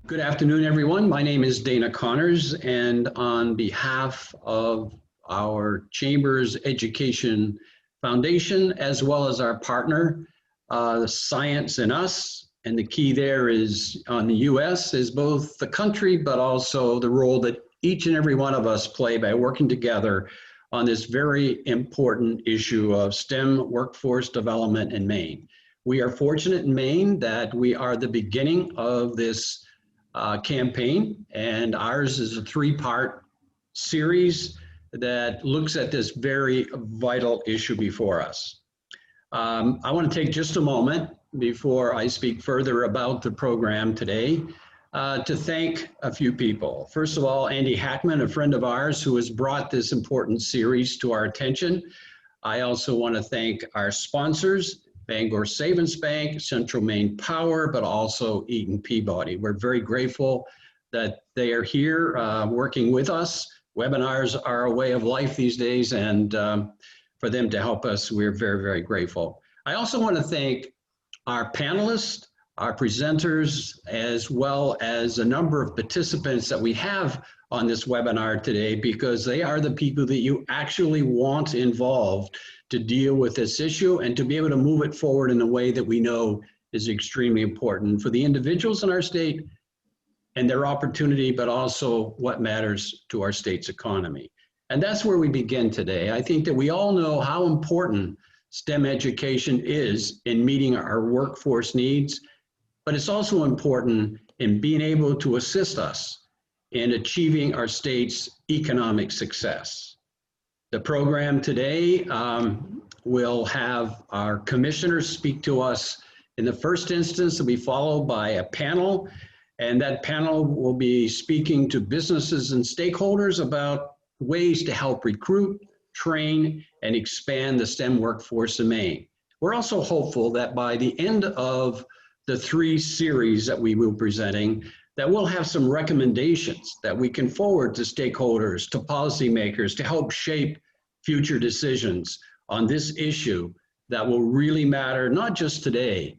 Good afternoon, everyone. My name is Dana Connors, and on behalf of our Chamber's Education Foundation, as well as our partner, Science and Us, and the key there is on the U.S. is both the country, but also the role that each and every one of us play by working together on this very important issue of STEM workforce development in Maine. We are fortunate in Maine that we are the beginning of this campaign, and ours is a three-part series that looks at this very vital issue before us. I want to take just a moment before I speak further about the program today to thank a few people. First of all, Andy Hackman, a friend of ours who has brought this important series to our attention. I also want to thank our sponsors, Bangor Savings Bank, Central Maine Power, but also Eaton Peabody. We're very grateful that they are here working with us. Webinars are a way of life these days, and for them to help us, we're very, very grateful. I also want to thank our panelists, our presenters, as well as a number of participants that we have on this webinar today, because they are the people that you actually want involved to deal with this issue and to be able to move it forward in a way that we know is extremely important for the individuals in our state and their opportunity, but also what matters to our state's economy. And that's where we begin today. I think that we all know how important STEM education is in meeting our workforce needs, but it's also important in being able to assist us in achieving our state's economic success. The program today will have our commissioners speak to us in the first instance. It'll be followed by a panel, and that panel will be speaking to businesses and stakeholders about ways to help recruit, train, and expand the STEM workforce in Maine. We're also hopeful that by the end of the three series that we will be presenting, that we'll have some recommendations that we can forward to stakeholders, to policymakers, to help shape future decisions on this issue that will really matter, not just today,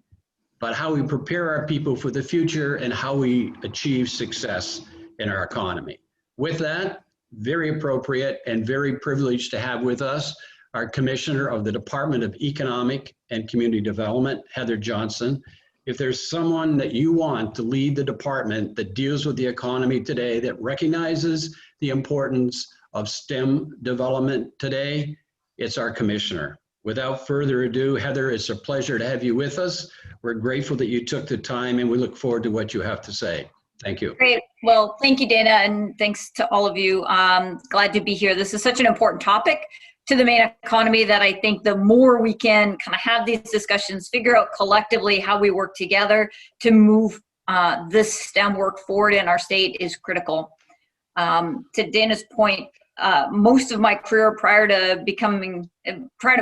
but how we prepare our people for the future and how we achieve success in our economy. With that, very appropriate and very privileged to have with us our Commissioner of the Department of Economic and Community Development, Heather Johnson. If there's someone that you want to lead the department that deals with the economy today, that recognizes the importance of STEM development today, it's our commissioner. Without further ado, Heather, it's a pleasure to have you with us. We're grateful that you took the time, and we look forward to what you have to say. Thank you. Great. Well, thank you, Dana, and thanks to all of you. Glad to be here. This is such an important topic to the Maine economy that I think the more we can kind of have these discussions, figure out collectively how we work together to move this STEM work forward in our state is critical. To Dana's point, most of my career prior to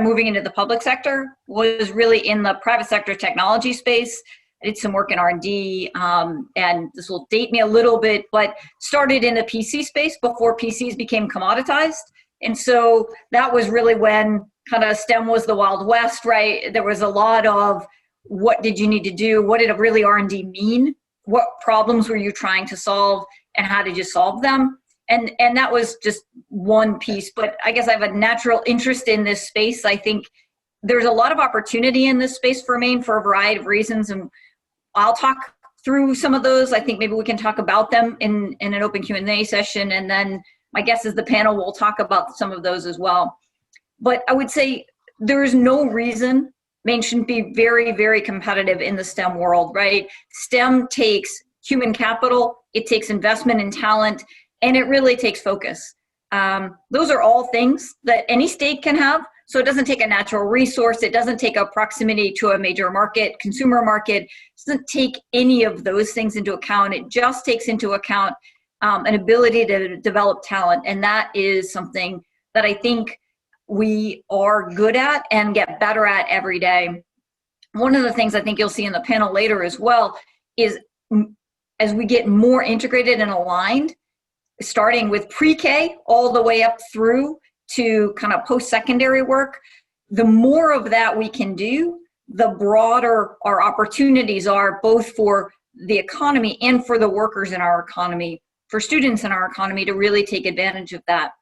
moving into the public sector was really in the private sector technology space. I did some work in R&D, and this will date me a little bit, but started in the PC space before PCs became commoditized. And so that was really when kind of STEM was the Wild West, right? There was a lot of what did you need to do? What did a really R&D mean? What problems were you trying to solve, and how did you solve them? And that was just one piece, but I guess I have a natural interest in this space. I think there's a lot of opportunity in this space for Maine for a variety of reasons, and I'll talk through some of those. I think maybe we can talk about them in an open Q&A session, and then my guess is the panel will talk about some of those as well. But I would say there is no reason Maine shouldn't be very, very competitive in the STEM world, right? STEM takes human capital, it takes investment in talent, and it really takes focus. Those are all things that any state can have. So it doesn't take a natural resource. It doesn't take a proximity to a major market, consumer market. It doesn't take any of those things into account. It just takes into account an ability to develop talent. And that is something that I think we are good at and get better at every day. One of the things I think you'll see in the panel later as well is as we get more integrated and aligned, starting with pre-K all the way up through to kind of post-secondary work, the more of that we can do, the broader our opportunities are, both for the economy and for the workers in our economy, for students in our economy to really take advantage of that.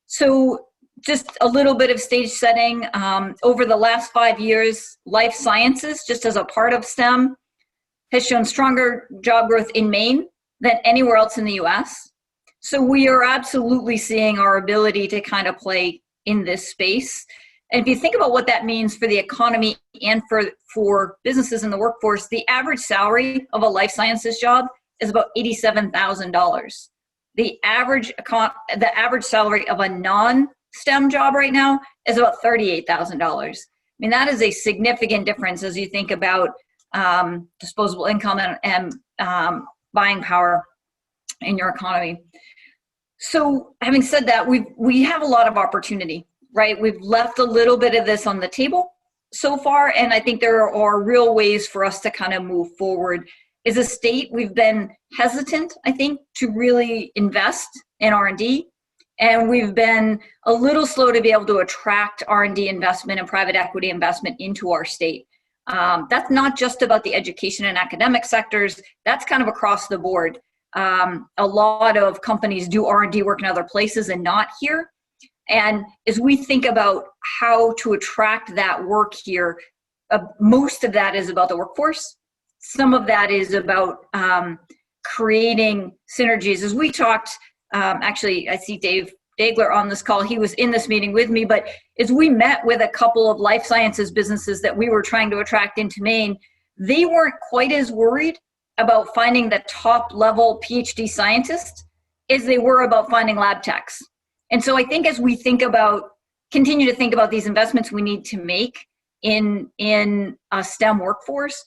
So just a little bit of stage setting. Over the last 5 years, life sciences, just as a part of STEM, has shown stronger job growth in Maine than anywhere else in the US. So we are absolutely seeing our ability to kind of play in this space. And if you think about what that means for the economy and for businesses in the workforce, the average salary of a life sciences job is about $87,000. The average salary of a non-STEM job right now is about $38,000. I mean, that is a significant difference as you think about disposable income and buying power in your economy. So having said that, we have a lot of opportunity, right? We've left a little bit of this on the table so far, and I think there are real ways for us to kind of move forward. As a state, we've been hesitant, I think, to really invest in R&D, and we've been a little slow to be able to attract R&D investment and private equity investment into our state. That's not just about the education and academic sectors, that's kind of across the board. A lot of companies do R&D work in other places and not here. And as we think about how to attract that work here, most of that is about the workforce. Some of that is about creating synergies. As we talked, actually, I see Dave Dagler on this call. He was in this meeting with me, but as we met with a couple of life sciences businesses that we were trying to attract into Maine, they weren't quite as worried about finding the top level PhD scientist as they were about finding lab techs. And so I think as we continue to think about these investments we need to make in a STEM workforce,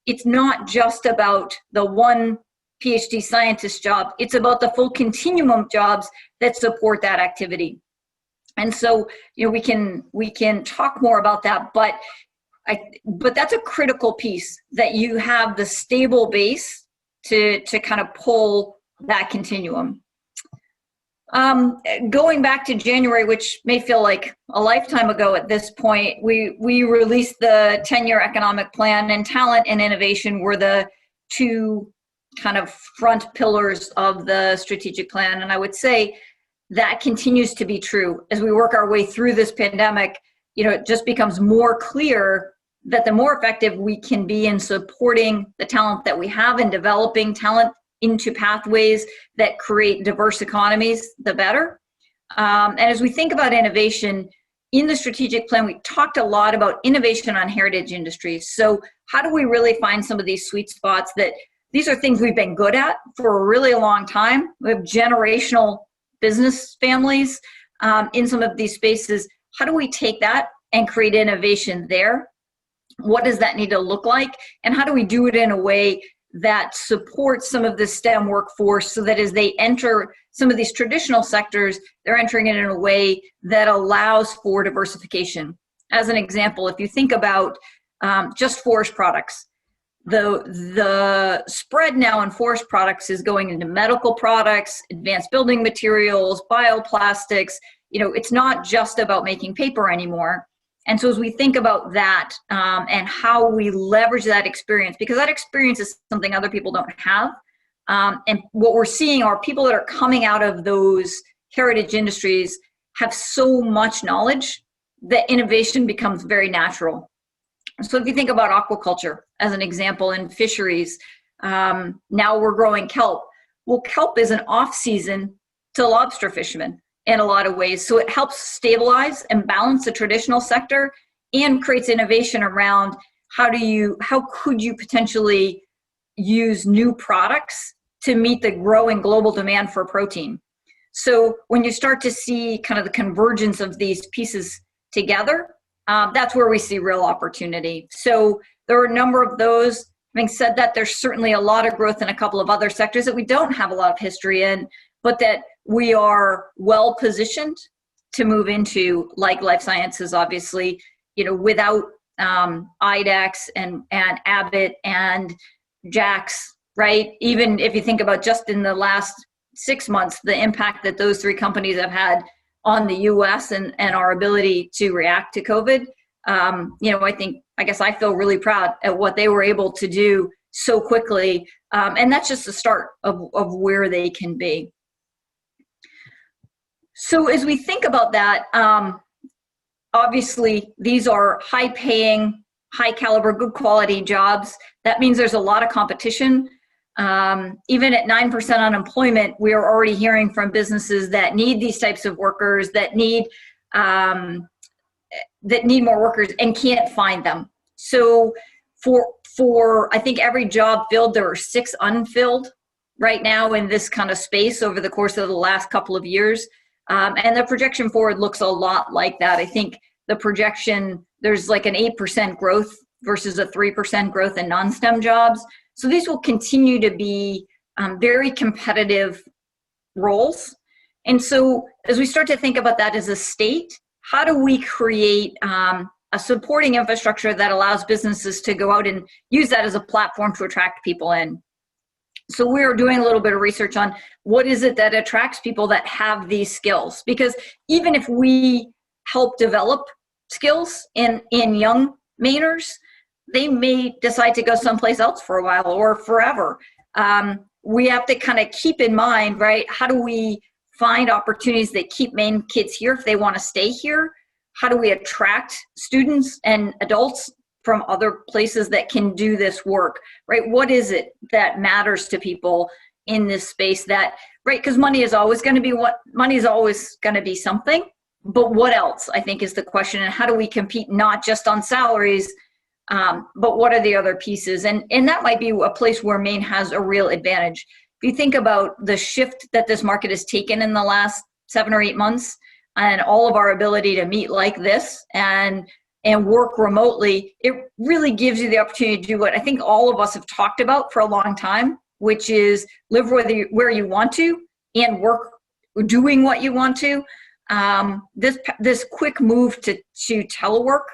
it's not just about the one PhD scientist job, it's about the full continuum of jobs that support that activity. And so, we can talk more about that, but that's a critical piece, that you have the stable base to kind of pull that continuum. Going back to January, which may feel like a lifetime ago at this point, we released the 10-year economic plan, and talent and innovation were the two kind of front pillars of the strategic plan. And I would say that continues to be true. As we work our way through this pandemic, it just becomes more clear that the more effective we can be in supporting the talent that we have and developing talent into pathways that create diverse economies, the better. And as we think about innovation, in the strategic plan, we talked a lot about innovation on heritage industries. So how do we really find some of these sweet spots that these are things we've been good at for a really long time? We have generational business families in some of these spaces. How do we take that and create innovation there? What does that need to look like? And how do we do it in a way that supports some of the STEM workforce so that as they enter some of these traditional sectors, they're entering it in a way that allows for diversification? As an example, if you think about just forest products, the spread now in forest products is going into medical products, advanced building materials, bioplastics. It's not just about making paper anymore. And so as we think about that and how we leverage that experience, because that experience is something other people don't have. And what we're seeing are people that are coming out of those heritage industries have so much knowledge that innovation becomes very natural. So if you think about aquaculture as an example in fisheries, now we're growing kelp. Well, kelp is an off-season to lobster fishermen in a lot of ways. So it helps stabilize and balance the traditional sector and creates innovation around how could you potentially use new products to meet the growing global demand for protein. So when you start to see kind of the convergence of these pieces together, that's where we see real opportunity. So there are a number of those. Having said that, there's certainly a lot of growth in a couple of other sectors that we don't have a lot of history in, but that we are well positioned to move into, like life sciences, obviously, without IDEX and Abbott and Jax, right? Even if you think about just in the last 6 months, the impact that those three companies have had on the US and our ability to react to COVID, I guess I feel really proud at what they were able to do so quickly. And that's just the start of where they can be. So as we think about that, obviously these are high paying, high caliber, good quality jobs. That means there's a lot of competition. Even at 9% unemployment, we are already hearing from businesses that need these types of workers, that need more workers and can't find them. So for I think every job filled, there are 6 unfilled right now in this kind of space over the course of the last couple of years. And the projection forward looks a lot like that. I think the projection, there's like an 8% growth versus a 3% growth in non-STEM jobs. So these will continue to be very competitive roles. And so as we start to think about that as a state, how do we create a supporting infrastructure that allows businesses to go out and use that as a platform to attract people in? So we're doing a little bit of research on what is it that attracts people that have these skills? Because even if we help develop skills in young Mainers, they may decide to go someplace else for a while or forever. We have to kind of keep in mind, right? How do we find opportunities that keep Maine kids here if they want to stay here? How do we attract students and adults from other places that can do this work, right? What is it that matters to people in this space that, right? Because money is always going to be something, but what else, I think, is the question. And how do we compete not just on salaries, but what are the other pieces? And that might be a place where Maine has a real advantage. If you think about the shift that this market has taken in the last 7 or 8 months and all of our ability to meet like this and work remotely, it really gives you the opportunity to do what I think all of us have talked about for a long time, which is live where you want to and work doing what you want to. This quick move to telework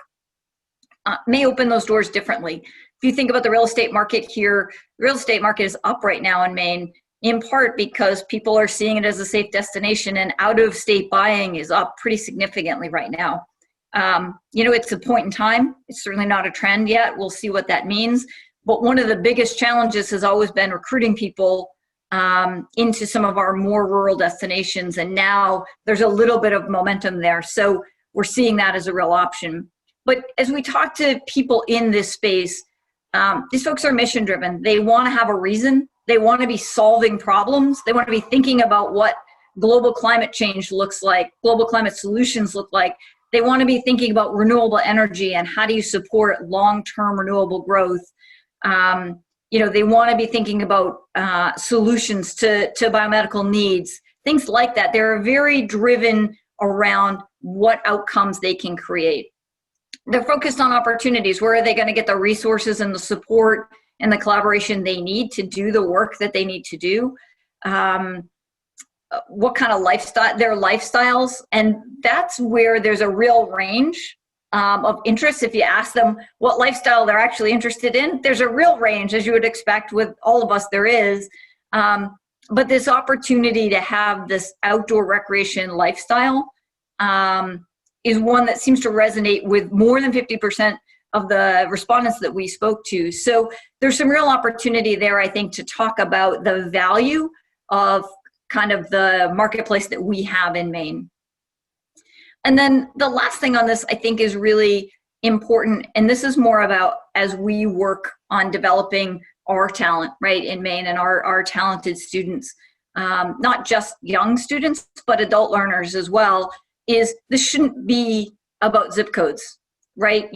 may open those doors differently. If you think about the real estate market here, the real estate market is up right now in Maine, in part because people are seeing it as a safe destination, and out-of-state buying is up pretty significantly right now. It's a point in time. It's certainly not a trend yet. We'll see what that means. But one of the biggest challenges has always been recruiting people into some of our more rural destinations. And now there's a little bit of momentum there. So we're seeing that as a real option. But as we talk to people in this space, these folks are mission driven. They want to have a reason. They want to be solving problems. They want to be thinking about what global climate change looks like, global climate solutions look like. They want to be thinking about renewable energy and how do you support long-term renewable growth. They want to be thinking about solutions to biomedical needs, things like that. They're very driven around what outcomes they can create. They're focused on opportunities. Where are they going to get the resources and the support and the collaboration they need to do the work that they need to do? What kind of lifestyle, their lifestyles. And that's where there's a real range of interest. If you ask them what lifestyle they're actually interested in, there's a real range, as you would expect with all of us, there is. But this opportunity to have this outdoor recreation lifestyle is one that seems to resonate with more than 50% of the respondents that we spoke to. So there's some real opportunity there, I think, to talk about the value of kind of the marketplace that we have in Maine. And then the last thing on this, I think, is really important, and this is more about as we work on developing our talent, right, in Maine and our talented students, not just young students, but adult learners as well, is this shouldn't be about zip codes, right?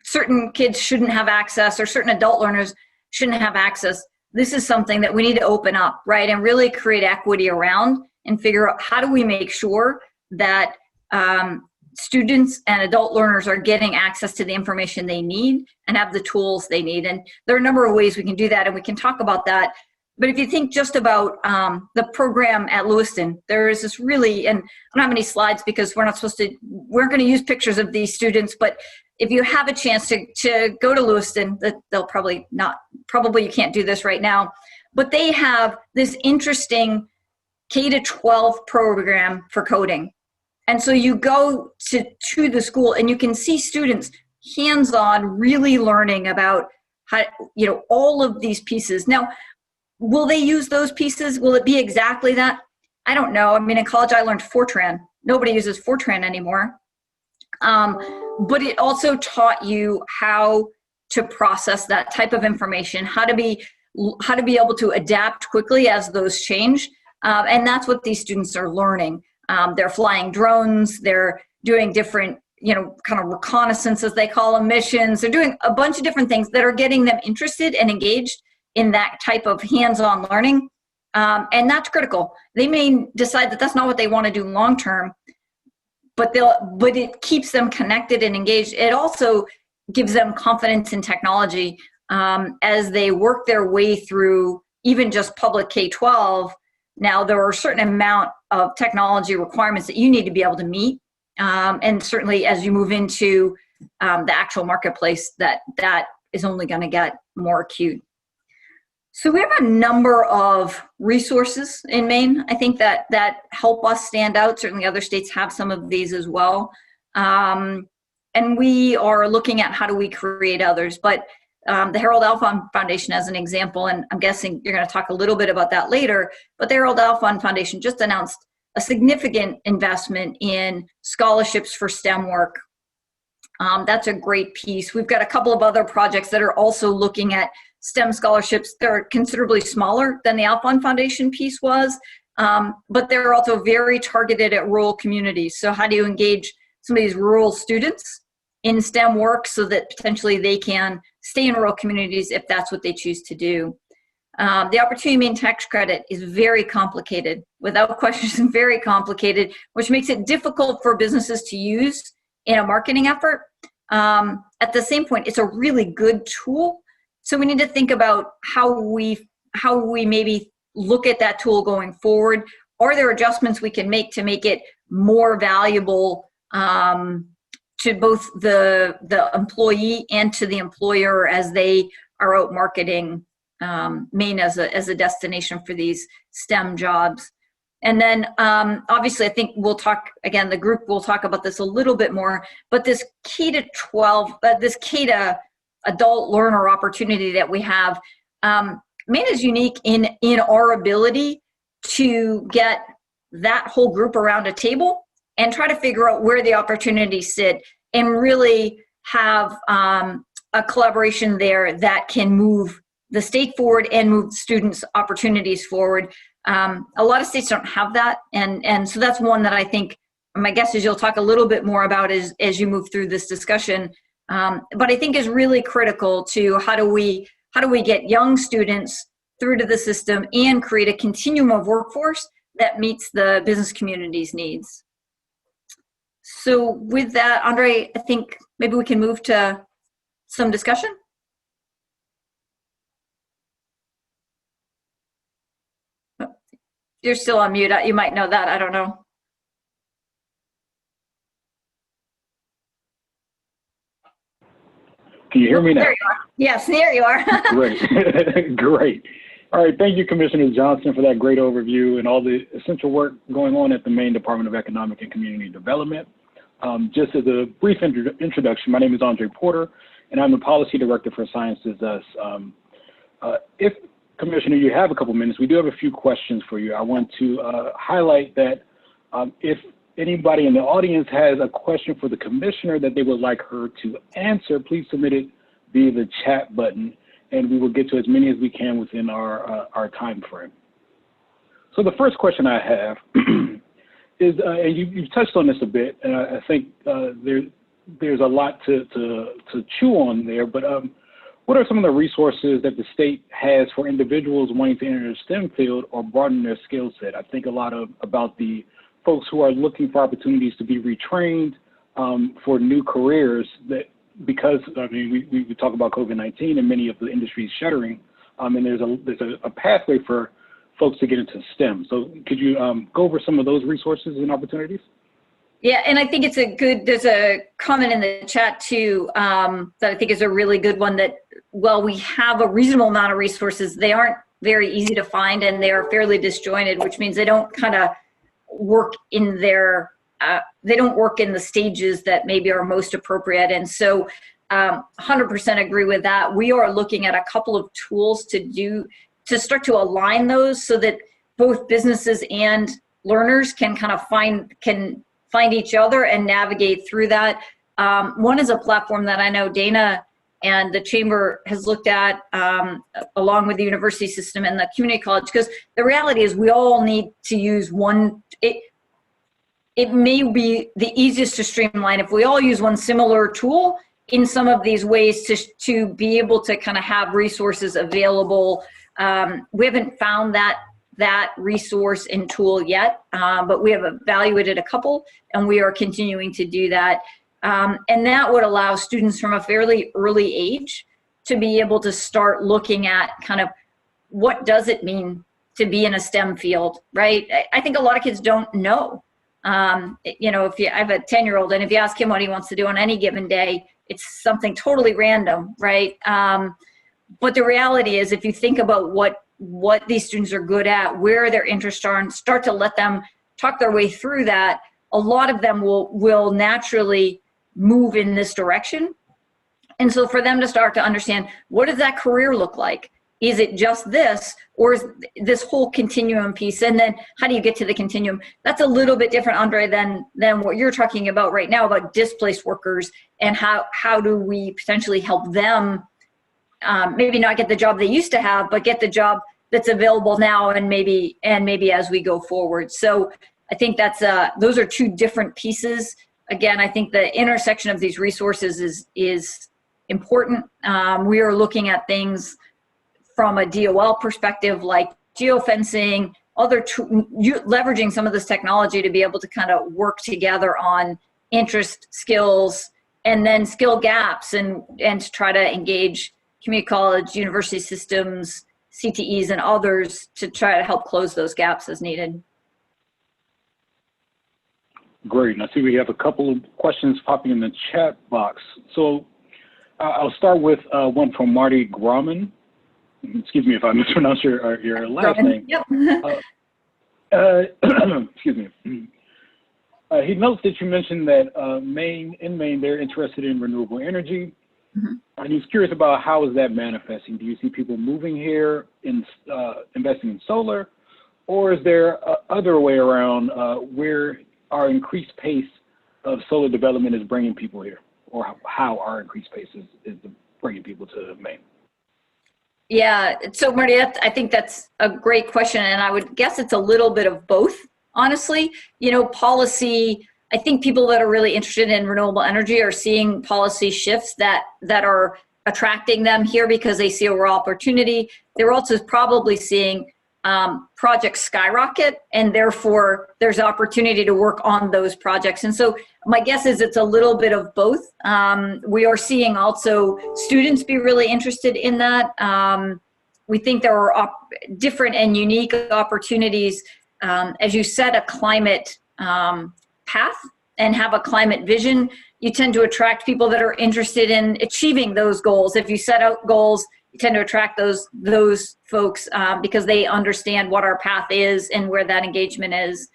Certain kids shouldn't have access, or certain adult learners shouldn't have access. This is something that we need to open up, right, and really create equity around and figure out how do we make sure that students and adult learners are getting access to the information they need and have the tools they need. And there are a number of ways we can do that, and we can talk about that. But if you think just about the program at Lewiston, there is this really, and I don't have any slides because we're going to use pictures of these students, but if you have a chance to go to Lewiston, they'll probably you can't do this right now, but they have this interesting K-12 program for coding. And so you go to the school and you can see students hands-on really learning about how, all of these pieces. Now, will they use those pieces? Will it be exactly that? I don't know. I mean, in college, I learned Fortran. Nobody uses Fortran anymore. But it also taught you how to process that type of information, how to be able to adapt quickly as those change. And that's what these students are learning. They're flying drones. They're doing different, kind of reconnaissance, as they call them, missions. They're doing a bunch of different things that are getting them interested and engaged in that type of hands-on learning. And that's critical. They may decide that that's not what they want to do long-term, but it keeps them connected and engaged. It also gives them confidence in technology as they work their way through even just public K-12. Now, there are a certain amount of technology requirements that you need to be able to meet. And certainly as you move into the actual marketplace, that is only going to get more acute. So we have a number of resources in Maine, I think, that help us stand out. Certainly other states have some of these as well. And we are looking at how do we create others. But the Harold Alfond Foundation, as an example, and I'm guessing you're going to talk a little bit about that later, but the Harold Alfond Foundation just announced a significant investment in scholarships for STEM work. That's a great piece. We've got a couple of other projects that are also looking at STEM scholarships. They're considerably smaller than the Alfond Foundation piece was, but they're also very targeted at rural communities. So how do you engage some of these rural students in STEM work so that potentially they can stay in rural communities if that's what they choose to do? The Opportunity Maine tax credit is very complicated, without question, very complicated, which makes it difficult for businesses to use in a marketing effort. At the same point, it's a really good tool. So we need to think about how we maybe look at that tool going forward. Are there adjustments we can make to make it more valuable to both the employee and to the employer as they are out marketing Maine as a destination for these STEM jobs? And then obviously I think we'll talk, again, the group will talk about this a little bit more, but this K-12, this K to adult learner opportunity that we have, Maine is unique in our ability to get that whole group around a table and try to figure out where the opportunities sit and really have a collaboration there that can move the state forward and move students' opportunities forward. A lot of states don't have that, and so that's one that I think, my guess is you'll talk a little bit more about as you move through this discussion. But I think is really critical to how do we get young students through to the system and create a continuum of workforce that meets the business community's needs. So with that, Andre, I think maybe we can move to some discussion. You're still on mute. You might know that. I don't know. Can you hear me now? There you are. Yes, there you are. Great. Great. All right. Thank you, Commissioner Johnson, for that great overview and all the essential work going on at the Maine Department of Economic and Community Development. Just as a brief introduction, my name is Andre Porter, and I'm the Policy Director for Sciences Us. If, Commissioner, you have a couple minutes, we do have a few questions for you. I want to highlight that if anybody in the audience has a question for the Commissioner that they would like her to answer, please submit it via the chat button, and we will get to as many as we can within our time frame. So the first question I have is, and you've touched on this a bit, and I think there's a lot to chew on there, but what are some of the resources that the state has for individuals wanting to enter the STEM field or broaden their skill set? I think a lot about the folks who are looking for opportunities to be retrained for new careers, that because, I mean, we talk about COVID-19 and many of the industries shuttering, and there's a pathway for folks to get into STEM. So could you go over some of those resources and opportunities? Yeah, and I think it's there's a comment in the chat too that I think is a really good one, that while we have a reasonable amount of resources, they aren't very easy to find and they are fairly disjointed, which means they don't kind of work in they don't work in the stages that maybe are most appropriate. And so 100% agree with that. We are looking at a couple of tools to start to align those so that both businesses and learners can kind of find each other and navigate through that. One is a platform that I know Dana and the Chamber has looked at along with the university system and the community college, because the reality is we all need to use one. It may be the easiest to streamline if we all use one similar tool in some of these ways to be able to kind of have resources available. We haven't found that resource and tool yet, but we have evaluated a couple and we are continuing to do that. And that would allow students from a fairly early age to be able to start looking at kind of what does it mean to be in a STEM field, right? I think a lot of kids don't know. You know, I have a 10-year-old, and if you ask him what he wants to do on any given day, it's something totally random, right? But the reality is, if you think about what these students are good at, where their interests are, and start to let them talk their way through that, a lot of them will naturally move in this direction. And so for them to start to understand, what does that career look like? Is it just this, or is this whole continuum piece? And then how do you get to the continuum? That's a little bit different, Andre, than what you're talking about right now about displaced workers and how do we potentially help them maybe not get the job they used to have, but get the job that's available now and maybe as we go forward. So I think those are two different pieces. Again, I think the intersection of these resources is important. We are looking at things from a DOL perspective, like geofencing, leveraging some of this technology to be able to kind of work together on interest, skills, and then skill gaps, and to try to engage community college, university systems, CTEs, and others to try to help close those gaps as needed. Great. And I see we have a couple of questions popping in the chat box. So I'll start with one from Marty Grauman. Excuse me if I mispronounce your last name. Yep. Excuse me. He notes that you mentioned that in Maine, they're interested in renewable energy. Mm-hmm. And he's curious about how is that manifesting? Do you see people moving here in investing in solar, or is there other way around where our increased pace of solar development is bringing people here, or how our increased pace is bringing people to Maine? Yeah, so Marty, I think that's a great question, and I would guess it's a little bit of both, honestly. You know, policy, I think people that are really interested in renewable energy are seeing policy shifts that are attracting them here because they see a real opportunity. They're also probably seeing projects skyrocket, and therefore there's opportunity to work on those projects. And so my guess is it's a little bit of both. We are seeing also students be really interested in that. We think there are different and unique opportunities as you set a climate path and have a climate vision. You tend to attract people that are interested in achieving those goals. If you set out goals, you tend to attract those folks because they understand what our path is and where that engagement is.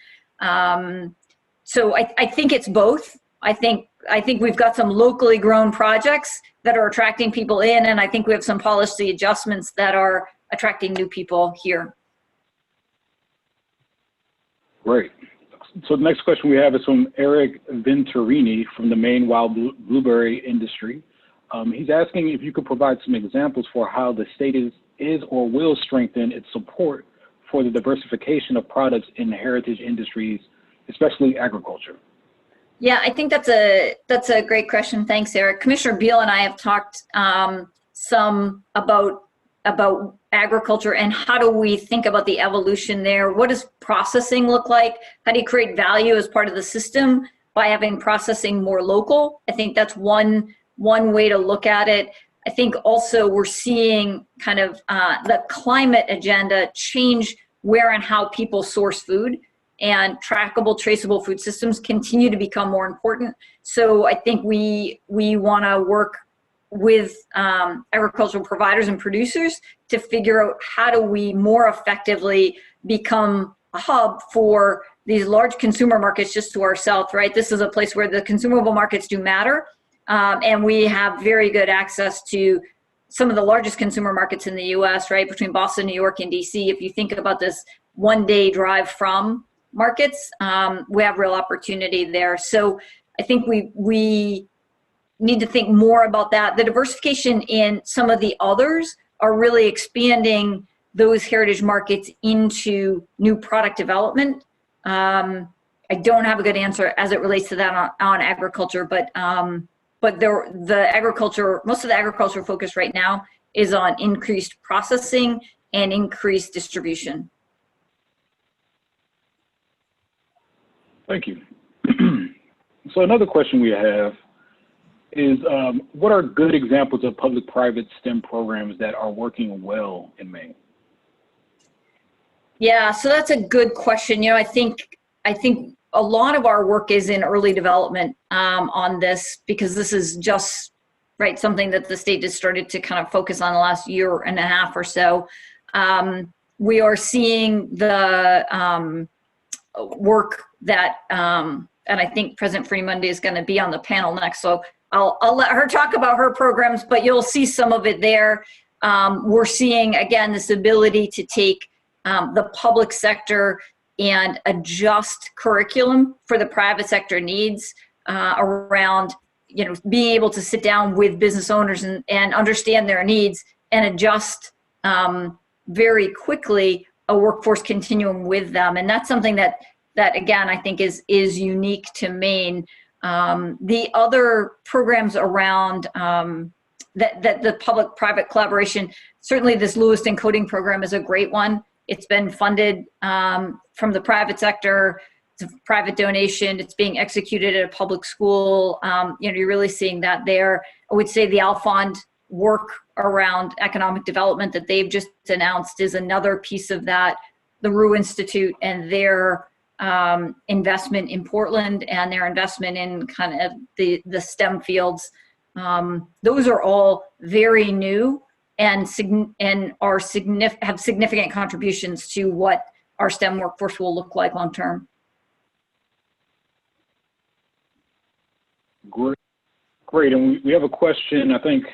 So I think it's both. I think we've got some locally grown projects that are attracting people in, and I think we have some policy adjustments that are attracting new people here. Great. So the next question we have is from Eric Venturini from the Maine wild blueberry industry. He's asking if you could provide some examples for how the state is or will strengthen its support for the diversification of products in heritage industries, especially agriculture. Yeah, I think that's a great question. Thanks, Eric. Commissioner Beal and I have talked some about agriculture and how do we think about the evolution there. What does processing look like? How do you create value as part of the system by having processing more local? I think that's one way to look at it. I think also we're seeing kind of the climate agenda change where and how people source food, and trackable, traceable food systems continue to become more important. So I think we want to work with agricultural providers and producers to figure out how do we more effectively become a hub for these large consumer markets just to our south, right? This is a place where the consumable markets do matter. And we have very good access to some of the largest consumer markets in the US, right? Between Boston, New York, and DC. If you think about this one-day drive from markets, we have real opportunity there. So I think we need to think more about that. The diversification in some of the others are really expanding those heritage markets into new product development. I don't have a good answer as it relates to that on agriculture, but the agriculture, most of the agriculture focus right now is on increased processing and increased distribution. Thank you. So another question we have is, what are good examples of public-private STEM programs that are working well in Maine? Yeah, so that's a good question. You know, I think a lot of our work is in early development on this, because this is just something that the state has started to kind of focus on the last year and a half or so. We are seeing the work that, and I think President Freeman is going to be on the panel next, so I'll let her talk about her programs, but you'll see some of it there. We're seeing, again, this ability to take the public sector and adjust curriculum for the private sector needs around, you know, being able to sit down with business owners and understand their needs and adjust very quickly a workforce continuum with them. And that's something that again, I think is unique to Maine. The other programs around that the public-private collaboration, certainly this Lewiston coding program is a great one. It's been funded from the private sector. It's a private donation. It's being executed at a public school. You know, you're really seeing that there. I would say the Alfond work around economic development that they've just announced is another piece of that. The Rue Institute and their investment in Portland and their investment in kind of the STEM fields. Those are all very new and have significant contributions to what our STEM workforce will look like long term. Great, and we have a question. I think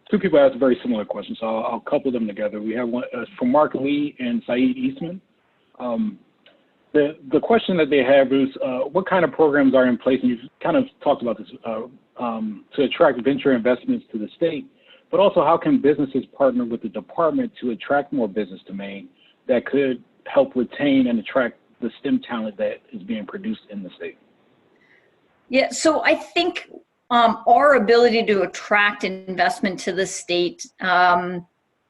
two people asked very similar questions, so I'll couple them together. We have one from Mark Lee and Saeed Eastman. The question that they have is, what kind of programs are in place, and you've kind of talked about this, to attract venture investments to the state, but also how can businesses partner with the department to attract more business to Maine that could help retain and attract the STEM talent that is being produced in the state? Yeah, so I think our ability to attract investment to the state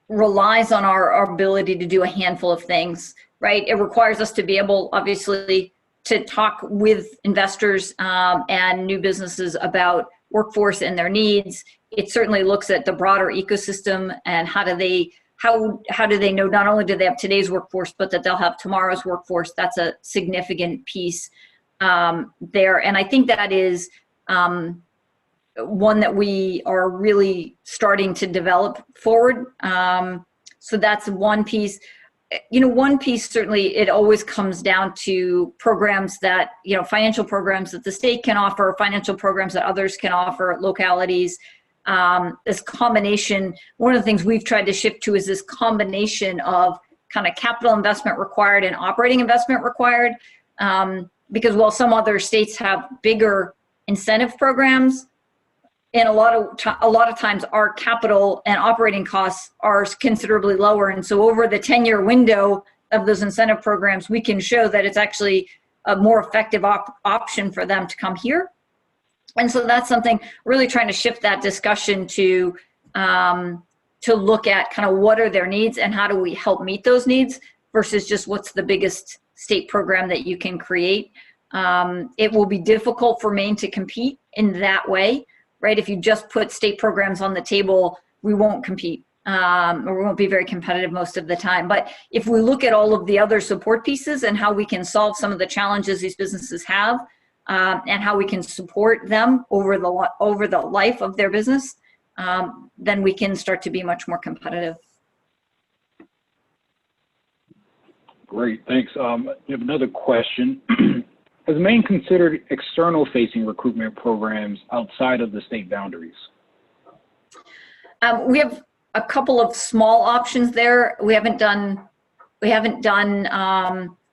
relies on our ability to do a handful of things, right? It requires us to be able, obviously, to talk with investors and new businesses about workforce and their needs. It certainly looks at the broader ecosystem and how do they know not only do they have today's workforce, but that they'll have tomorrow's workforce. That's a significant piece there. And I think that is one that we are really starting to develop forward. So that's one piece. You know, one piece, certainly, it always comes down to programs that, you know, financial programs that the state can offer, financial programs that others can offer at localities. This combination, one of the things we've tried to shift to is this combination of kind of capital investment required and operating investment required. Because while some other states have bigger incentive programs, and a lot of times our capital and operating costs are considerably lower. And so over the 10-year window of those incentive programs, we can show that it's actually a more effective option for them to come here. And so that's something really trying to shift that discussion to look at kind of what are their needs and how do we help meet those needs versus just what's the biggest state program that you can create. It will be difficult for Maine to compete in that way. Right, if you just put state programs on the table, we won't compete, or we won't be very competitive most of the time. But if we look at all of the other support pieces and how we can solve some of the challenges these businesses have, and how we can support them over the life of their business, then we can start to be much more competitive. Great, thanks. We have another question. Has Maine considered external-facing recruitment programs outside of the state boundaries? We have a couple of small options there. We haven't done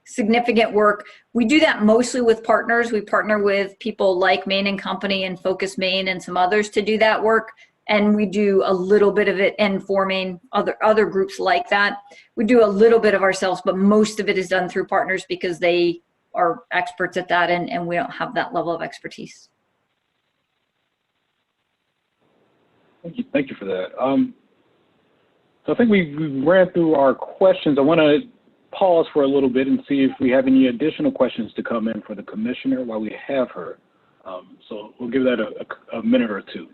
significant work. We do that mostly with partners. We partner with people like Maine and Company and Focus Maine and some others to do that work. And we do a little bit of it, and for Maine, other groups like that. We do a little bit of ourselves, but most of it is done through partners because they are experts at that, and we don't have that level of expertise. Thank you for that. So I think we ran through our questions. I want to pause for a little bit and see if we have any additional questions to come in for the commissioner while we have her. So we'll give that a minute or two.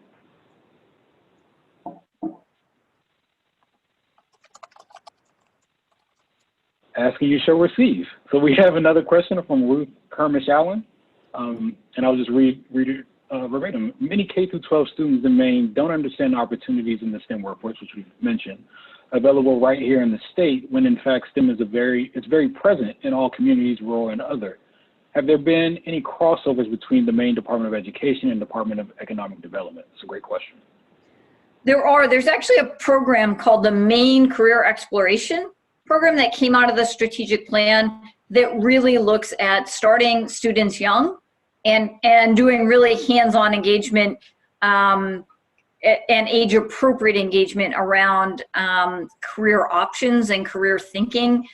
Asking you shall receive. So we have another question from Ruth Kermish-Allen, and I'll just read it verbatim. Many K-12 students in Maine don't understand opportunities in the STEM workforce, which we've mentioned, available right here in the state, when in fact STEM is it's very present in all communities, rural and other. Have there been any crossovers between the Maine Department of Education and Department of Economic Development? It's a great question. There's actually a program called the Maine Career Exploration program that came out of the strategic plan that really looks at starting students young and doing really hands-on engagement and age-appropriate engagement around career options and career thinking.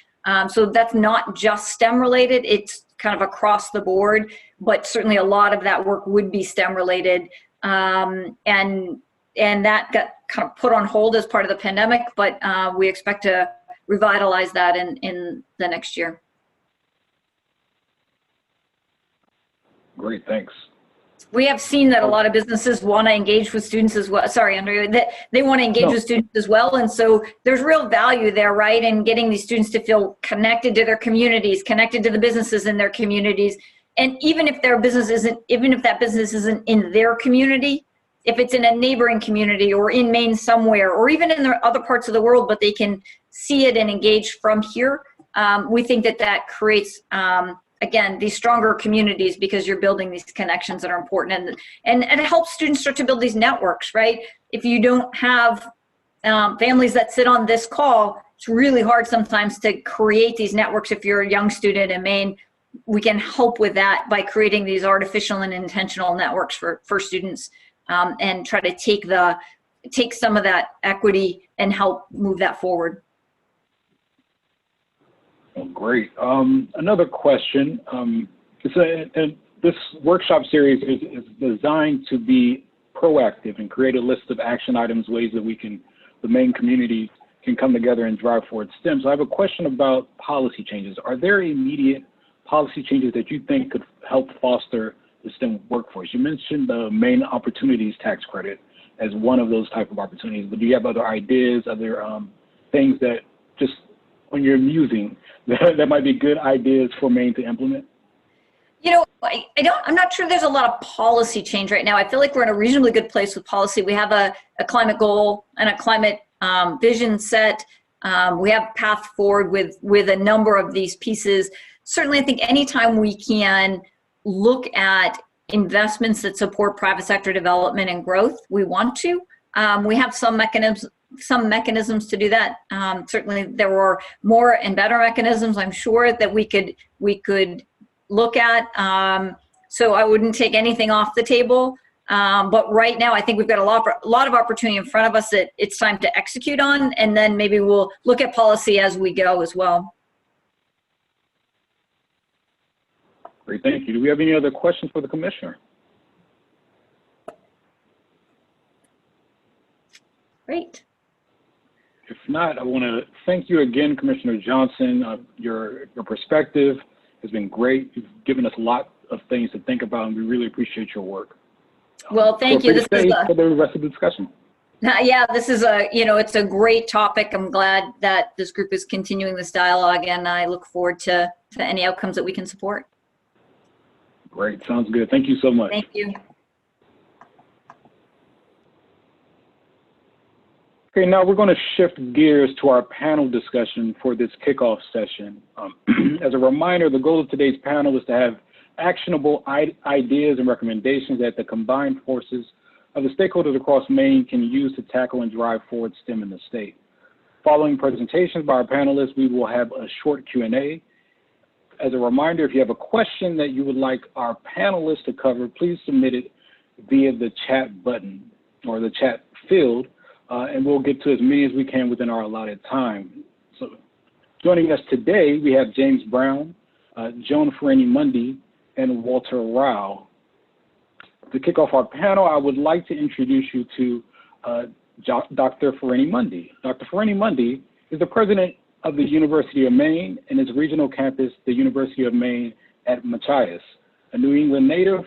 So that's not just STEM related, it's kind of across the board, but certainly a lot of that work would be STEM related. And that got kind of put on hold as part of the pandemic, but we expect to revitalize that in the next year. Great, thanks. We have seen that a lot of businesses want to engage with students as well. Sorry, Andrea, that they want to engage with students as well. And so there's real value there, right? In getting these students to feel connected to their communities, connected to the businesses in their communities. And even if that business isn't in their community, if it's in a neighboring community or in Maine somewhere, or even in the other parts of the world, but they can see it and engage from here, we think that creates, again, these stronger communities because you're building these connections that are important, and it helps students start to build these networks, right? If you don't have families that sit on this call, it's really hard sometimes to create these networks. If you're a young student in Maine, we can help with that by creating these artificial and intentional networks for students, and try to take some of that equity and help move that forward. Oh, great. Another question. This workshop series is designed to be proactive and create a list of action items, ways that the Maine community can come together and drive forward STEM. So I have a question about policy changes. Are there immediate policy changes that you think could help foster the STEM workforce? You mentioned the Maine Opportunities Tax Credit as one of those type of opportunities, but do you have other ideas, other things that just when you're musing that might be good ideas for Maine to implement? You know, I'm not sure there's a lot of policy change right now. I feel like we're in a reasonably good place with policy. We have a climate goal and a climate vision set. We have path forward with a number of these pieces. Certainly, I think anytime we can look at investments that support private sector development and growth, we want to. We have some mechanisms to do that. Certainly, there were more and better mechanisms, I'm sure, that we could look at. So I wouldn't take anything off the table. But right now, I think we've got a lot of opportunity in front of us that it's time to execute on, and then maybe we'll look at policy as we go as well. Great, thank you. Do we have any other questions for the commissioner? Great. If not, I want to thank you again, Commissioner Johnson. Your perspective has been great. You've given us a lot of things to think about, and we really appreciate your work. Well, thank you. This is for the rest of the discussion. Yeah, this is it's a great topic. I'm glad that this group is continuing this dialogue, and I look forward to any outcomes that we can support. Great, sounds good. Thank you so much. Thank you. Okay, now we're going to shift gears to our panel discussion for this kickoff session. As a reminder, the goal of today's panel is to have actionable ideas and recommendations that the combined forces of the stakeholders across Maine can use to tackle and drive forward STEM in the state. Following presentations by our panelists, we will have a short Q&A. As a reminder, if you have a question that you would like our panelists to cover, please submit it via the chat button or the chat field, and we'll get to as many as we can within our allotted time. So, joining us today, we have James Brown, Joan Ferini-Mundy, and Walter Rao. To kick off our panel, I would like to introduce you to Dr. Ferini-Mundy. Dr. Ferini-Mundy is the president of the University of Maine and its regional campus, the University of Maine at Machias. A New England native,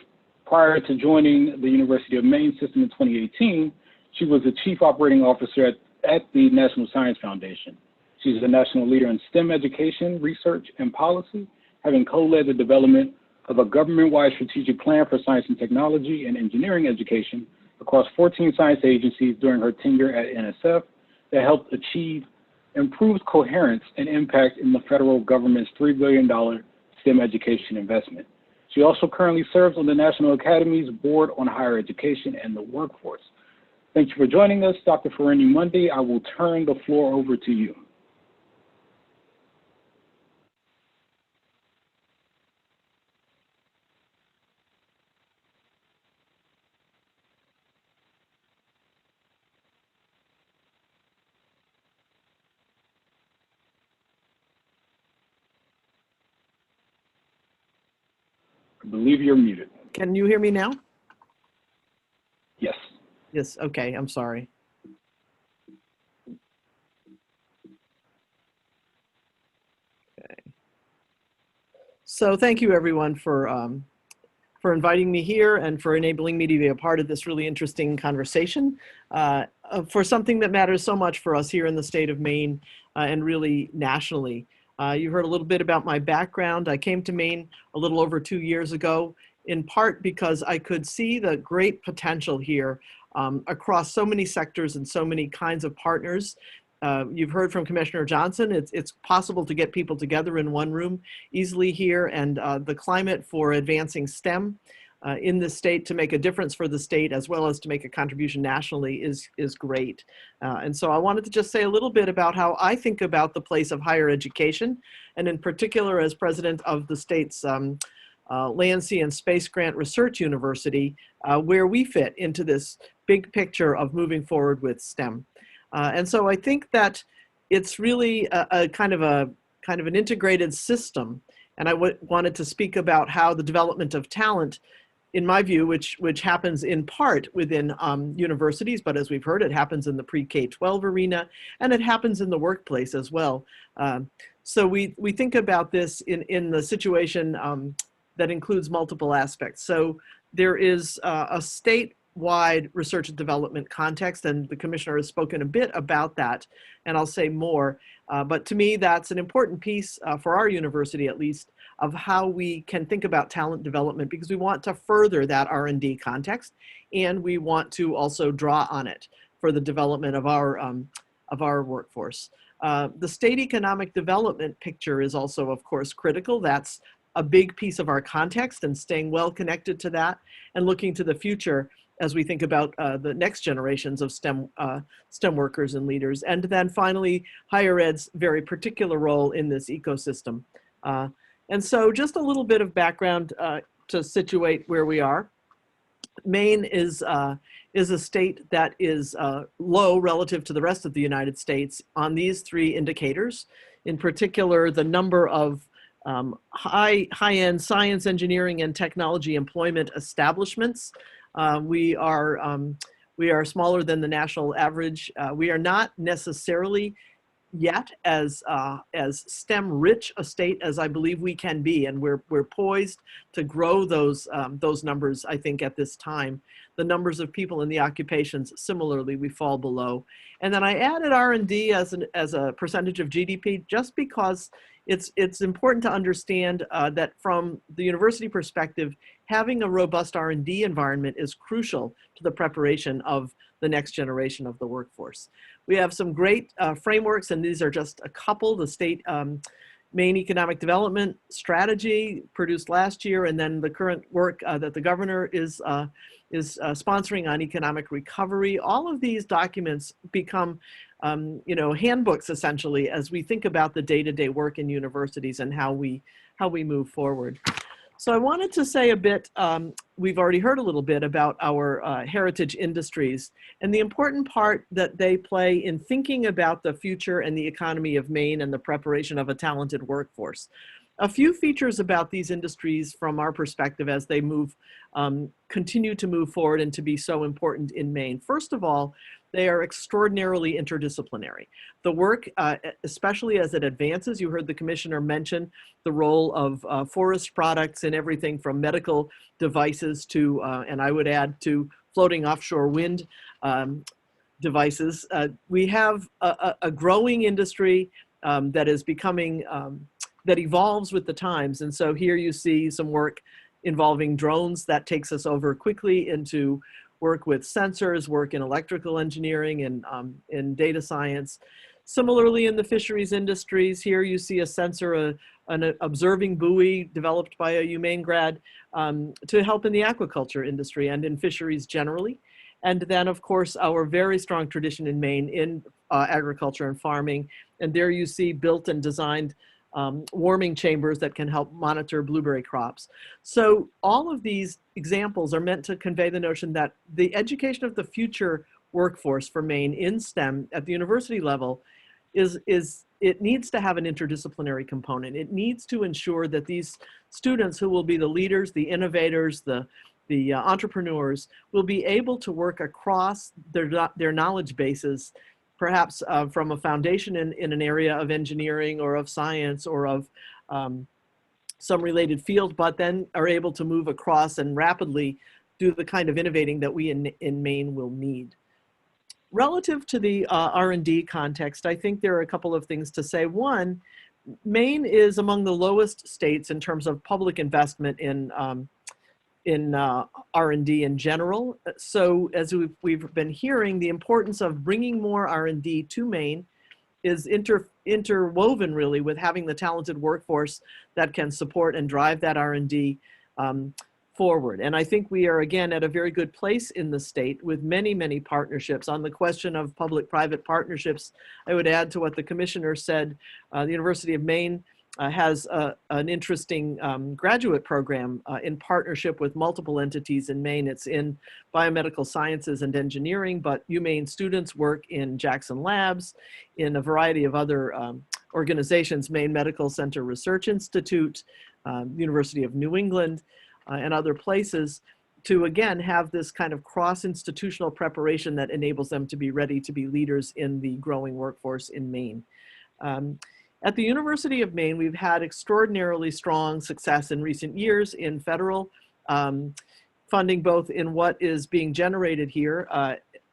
prior to joining the University of Maine system in 2018, she was the chief operating officer at the National Science Foundation. She's a national leader in STEM education, research, and policy, having co-led the development of a government-wide strategic plan for science and technology and engineering education across 14 science agencies during her tenure at NSF that helped achieve improved coherence and impact in the federal government's $3 billion STEM education investment. She also currently serves on the National Academy's Board on Higher Education and the Workforce. Thank you for joining us, Dr. Ferini-Mundy. I will turn the floor over to you. I believe you're muted. Can you hear me now? Yes. Yes, okay, I'm sorry. Okay. So thank you everyone for inviting me here and for enabling me to be a part of this really interesting conversation for something that matters so much for us here in the state of Maine and really nationally. You heard a little bit about my background. I came to Maine a little over 2 years ago, in part because I could see the great potential here across so many sectors and so many kinds of partners. You've heard from Commissioner Johnson, it's possible to get people together in one room easily here, and the climate for advancing STEM in the state to make a difference for the state as well as to make a contribution nationally is great. And so I wanted to just say a little bit about how I think about the place of higher education, and in particular as president of the state's Land, Sea, and Space Grant Research University, where we fit into this big picture of moving forward with STEM. And so I think that it's really a kind of an integrated system. And I wanted to speak about how the development of talent, in my view, which happens in part within universities, but as we've heard, it happens in the pre-K-12 arena, and it happens in the workplace as well. So we think about this in the situation that includes multiple aspects. So there is a statewide research and development context, and the commissioner has spoken a bit about that, and I'll say more. But to me, that's an important piece for our university, at least, of how we can think about talent development, because we want to further that R&D context, and we want to also draw on it for the development of our workforce. The state economic development picture is also, of course, critical. That's a big piece of our context, and staying well connected to that and looking to the future as we think about the next generations of STEM workers and leaders. And then finally, higher ed's very particular role in this ecosystem. And so just a little bit of background to situate where we are. Maine is a state that is low relative to the rest of the United States on these three indicators. In particular, the number of high-end science, engineering, and technology employment establishments. We are smaller than the national average. We are not necessarily yet as STEM-rich a state as I believe we can be, and we're poised to grow those numbers. I think at this time, the numbers of people in the occupations, similarly, we fall below. And then I added R&D as a percentage of GDP, just because it's important to understand that from the university perspective, having a robust R&D environment is crucial to the preparation of the next generation of the workforce. We have some great frameworks, and these are just a couple. The state Maine Economic Development Strategy produced last year, and then the current work that the governor is sponsoring on economic recovery. All of these documents become handbooks essentially as we think about the day-to-day work in universities and how we move forward. So I wanted to say a bit, we've already heard a little bit about our heritage industries and the important part that they play in thinking about the future and the economy of Maine and the preparation of a talented workforce. A few features about these industries from our perspective as they continue to move forward and to be so important in Maine. First of all, they are extraordinarily interdisciplinary. The work, especially as it advances, you heard the commissioner mention the role of forest products in everything from medical devices to, and I would add to floating offshore wind devices. We have a growing industry that is becoming, that evolves with the times. And so here you see some work involving drones that takes us over quickly into work with sensors, work in electrical engineering and in data science. Similarly, in the fisheries industries, here you see a sensor, an observing buoy developed by a UMaine grad to help in the aquaculture industry and in fisheries generally. And then, of course, our very strong tradition in Maine in agriculture and farming. And there you see built and designed warming chambers that can help monitor blueberry crops. So all of these examples are meant to convey the notion that the education of the future workforce for Maine in STEM at the university level it needs to have an interdisciplinary component. It needs to ensure that these students who will be the leaders, the innovators, the entrepreneurs will be able to work across their knowledge bases, perhaps from a foundation in an area of engineering or of science or of some related field, but then are able to move across and rapidly do the kind of innovating that we in Maine will need. Relative to the R&D context, I think there are a couple of things to say. One, Maine is among the lowest states in terms of public investment in R&D in general. So as we've been hearing, the importance of bringing more R&D to Maine is interwoven really with having the talented workforce that can support and drive that R&D forward. And I think we are again at a very good place in the state with many, many partnerships. On the question of public-private partnerships, I would add to what the commissioner said, the University of Maine has an interesting graduate program in partnership with multiple entities in Maine. It's in biomedical sciences and engineering, but UMaine students work in Jackson Labs, in a variety of other organizations, Maine Medical Center Research Institute, University of New England, and other places, to again have this kind of cross-institutional preparation that enables them to be ready to be leaders in the growing workforce in Maine. At the University of Maine, we've had extraordinarily strong success in recent years in federal funding, both in what is being generated here.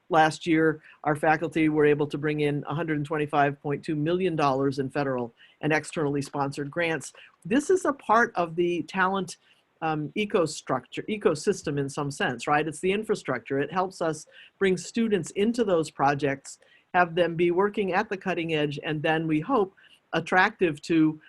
Last year, our faculty were able to bring in $125.2 million in federal and externally sponsored grants. This is a part of the talent ecosystem in some sense, right? It's the infrastructure. It helps us bring students into those projects, have them be working at the cutting edge, and then we hope attractive to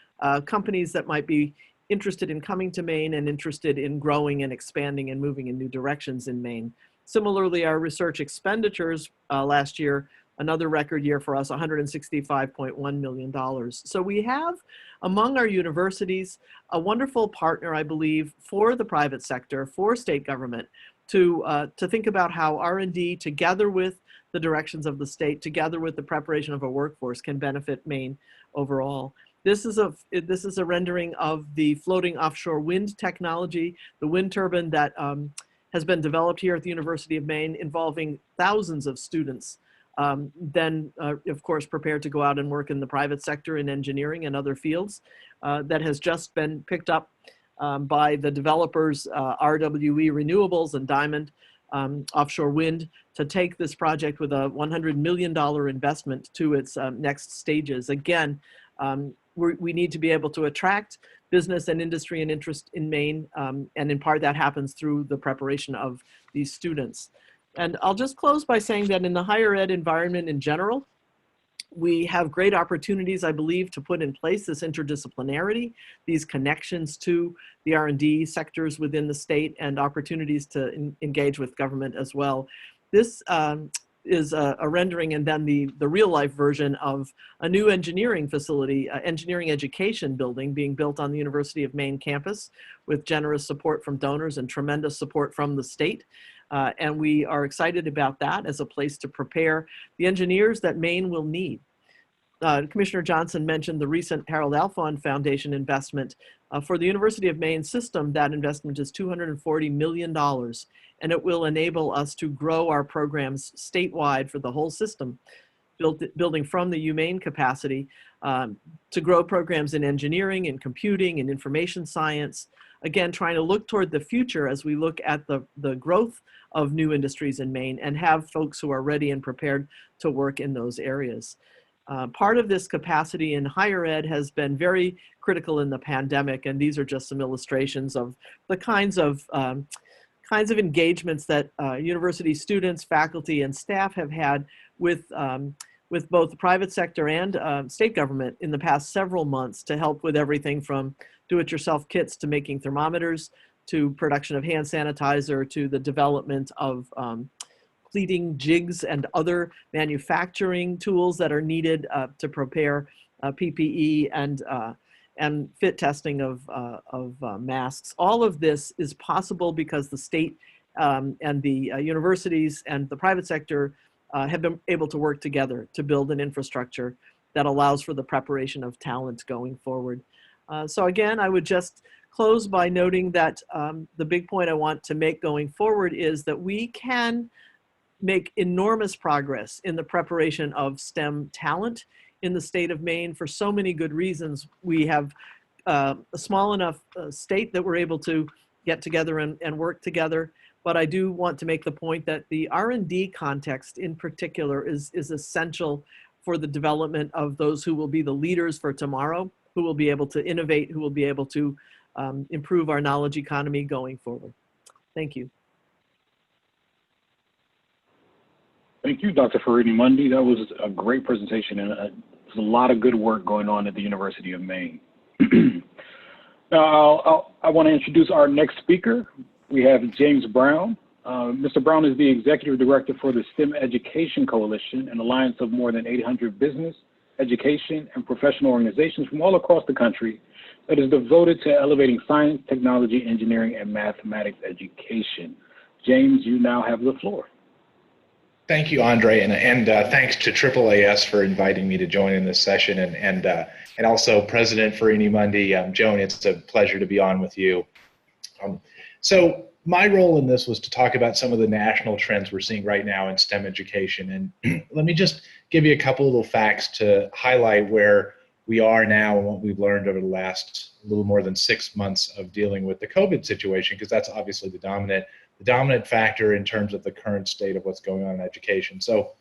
companies that might be interested in coming to Maine and interested in growing and expanding and moving in new directions in Maine. Similarly, our research expenditures last year, another record year for us, $165.1 million. So we have among our universities a wonderful partner, I believe, for the private sector, for state government, to think about how R&D together with the directions of the state, together with the preparation of a workforce, can benefit Maine overall. This is a rendering of the floating offshore wind technology, the wind turbine that has been developed here at the University of Maine, involving thousands of students, then of course prepared to go out and work in the private sector in engineering and other fields, that has just been picked up by the developers RWE Renewables and Diamond Offshore Wind to take this project with a $100 million investment to its next stages. Again, we need to be able to attract business and industry and interest in Maine, and in part that happens through the preparation of these students. And I'll just close by saying that in the higher ed environment in general, We have great opportunities, I believe, to put in place this interdisciplinarity, these connections to the R&D sectors within the state, and opportunities to engage with government as well. This is a rendering and then the real life version of a new engineering facility, engineering education building being built on the University of Maine campus with generous support from donors and tremendous support from the state. And we are excited about that as a place to prepare the engineers that Maine will need. Commissioner Johnson mentioned the recent Harold Alfond Foundation investment. For the University of Maine system, that investment is $240 million, and it will enable us to grow our programs statewide for the whole system, building from the UMaine capacity to grow programs in engineering, in computing, in information science. Again, trying to look toward the future as we look at the growth of new industries in Maine and have folks who are ready and prepared to work in those areas. Part of this capacity in higher ed has been very critical in the pandemic, and these are just some illustrations of the kinds of engagements that university students, faculty, and staff have had with both the private sector and state government in the past several months to help with everything from do-it-yourself kits to making thermometers to production of hand sanitizer to the development of pleating jigs and other manufacturing tools that are needed to prepare PPE and fit testing of masks. All of this is possible because the state and the universities and the private sector have been able to work together to build an infrastructure that allows for the preparation of talent going forward. So again, I would just close by noting that the big point I want to make going forward is that we can make enormous progress in the preparation of STEM talent in the state of Maine for so many good reasons. We have a small enough state that we're able to get together and work together. But I do want to make the point that the R&D context in particular is essential for the development of those who will be the leaders for tomorrow, who will be able to innovate, who will be able to improve our knowledge economy going forward. Thank you. Thank you, Dr. Farini-Mundy. That was a great presentation, and there's a lot of good work going on at the University of Maine. Now, I want to introduce our next speaker. We have James Brown. Mr. Brown is the Executive Director for the STEM Education Coalition, an alliance of more than 800 business, education, and professional organizations from all across the country that is devoted to elevating science, technology, engineering, and mathematics education. James, you now have the floor. Thank you, Andre, and thanks to AAAS for inviting me to join in this session, and also President Farini-Mundy. Joan, it's a pleasure to be on with you. So my role in this was to talk about some of the national trends we're seeing right now in STEM education, and let me just give you a couple little facts to highlight where we are now and what we've learned over the last little more than 6 months of dealing with the COVID situation, because that's obviously the dominant factor in terms of the current state of what's going on in education. So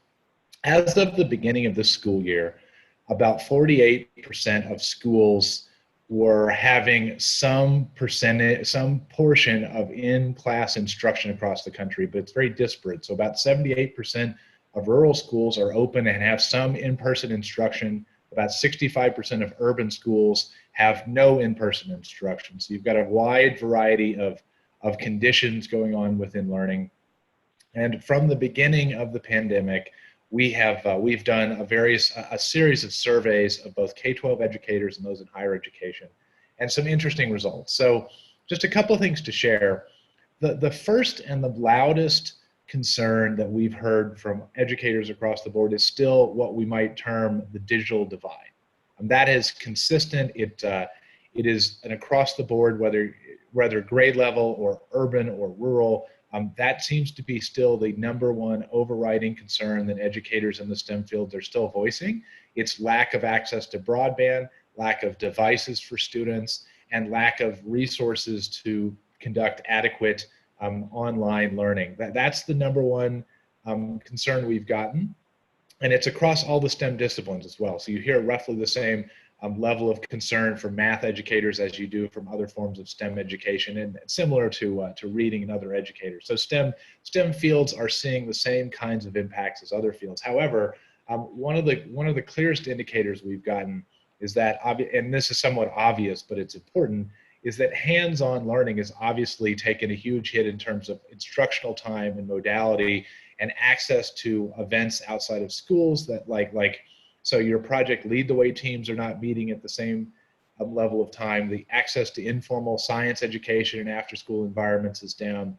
as of the beginning of this school year, about 48% of schools were having some portion of in-class instruction across the country, but it's very disparate. So about 78% of rural schools are open and have some in-person instruction. About 65% of urban schools have no in-person instruction. So you've got a wide variety of conditions going on within learning. And from the beginning of the pandemic, we've done a series of surveys of both K-12 educators and those in higher education, and some interesting results. So just a couple of things to share. The first and the loudest concern that we've heard from educators across the board is still what we might term the digital divide. And that is consistent. It is an across the board, whether grade level or urban or rural, that seems to be still the #1 overriding concern that educators in the STEM fields are still voicing. It's lack of access to broadband, lack of devices for students, and lack of resources to conduct adequate online learning. That's the #1 concern we've gotten. And it's across all the STEM disciplines as well. So you hear roughly the same level of concern from math educators as you do from other forms of STEM education, and similar to reading and other educators. So STEM fields are seeing the same kinds of impacts as other fields. However, one of the clearest indicators we've gotten is that, and this is somewhat obvious, but it's important, is that hands-on learning has obviously taken a huge hit in terms of instructional time and modality and access to events outside of schools that so your project lead the way teams are not meeting at the same level of time. The access to informal science education and after-school environments is down.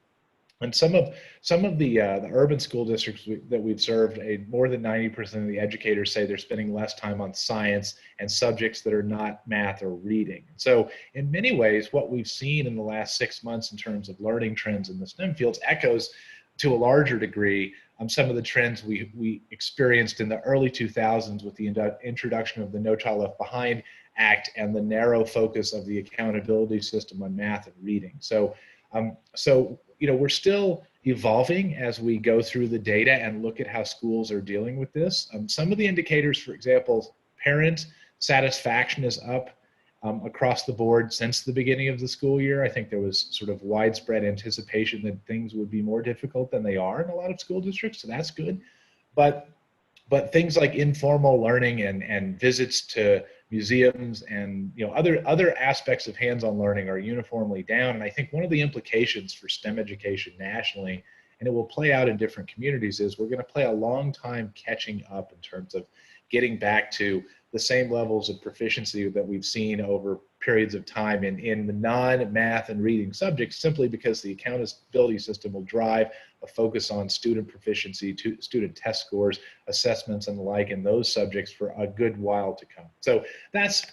And some of the urban school districts that we've served, more than 90% of the educators say they're spending less time on science and subjects that are not math or reading. So in many ways, what we've seen in the last 6 months in terms of learning trends in the STEM fields echoes to a larger degree some of the trends we experienced in the early 2000s with the introduction of the No Child Left Behind Act and the narrow focus of the accountability system on math and reading. So we're still evolving as we go through the data and look at how schools are dealing with this. Some of the indicators, for example, parent satisfaction is up across the board since the beginning of the school year. I think there was sort of widespread anticipation that things would be more difficult than they are in a lot of school districts, so that's good. But things like informal learning and visits to museums and other aspects of hands-on learning are uniformly down. And I think one of the implications for STEM education nationally, and it will play out in different communities, is we're going to play a long time catching up in terms of getting back to the same levels of proficiency that we've seen over periods of time in the non-math and reading subjects, simply because the accountability system will drive a focus on student proficiency, student test scores, assessments, and the like in those subjects for a good while to come. So that's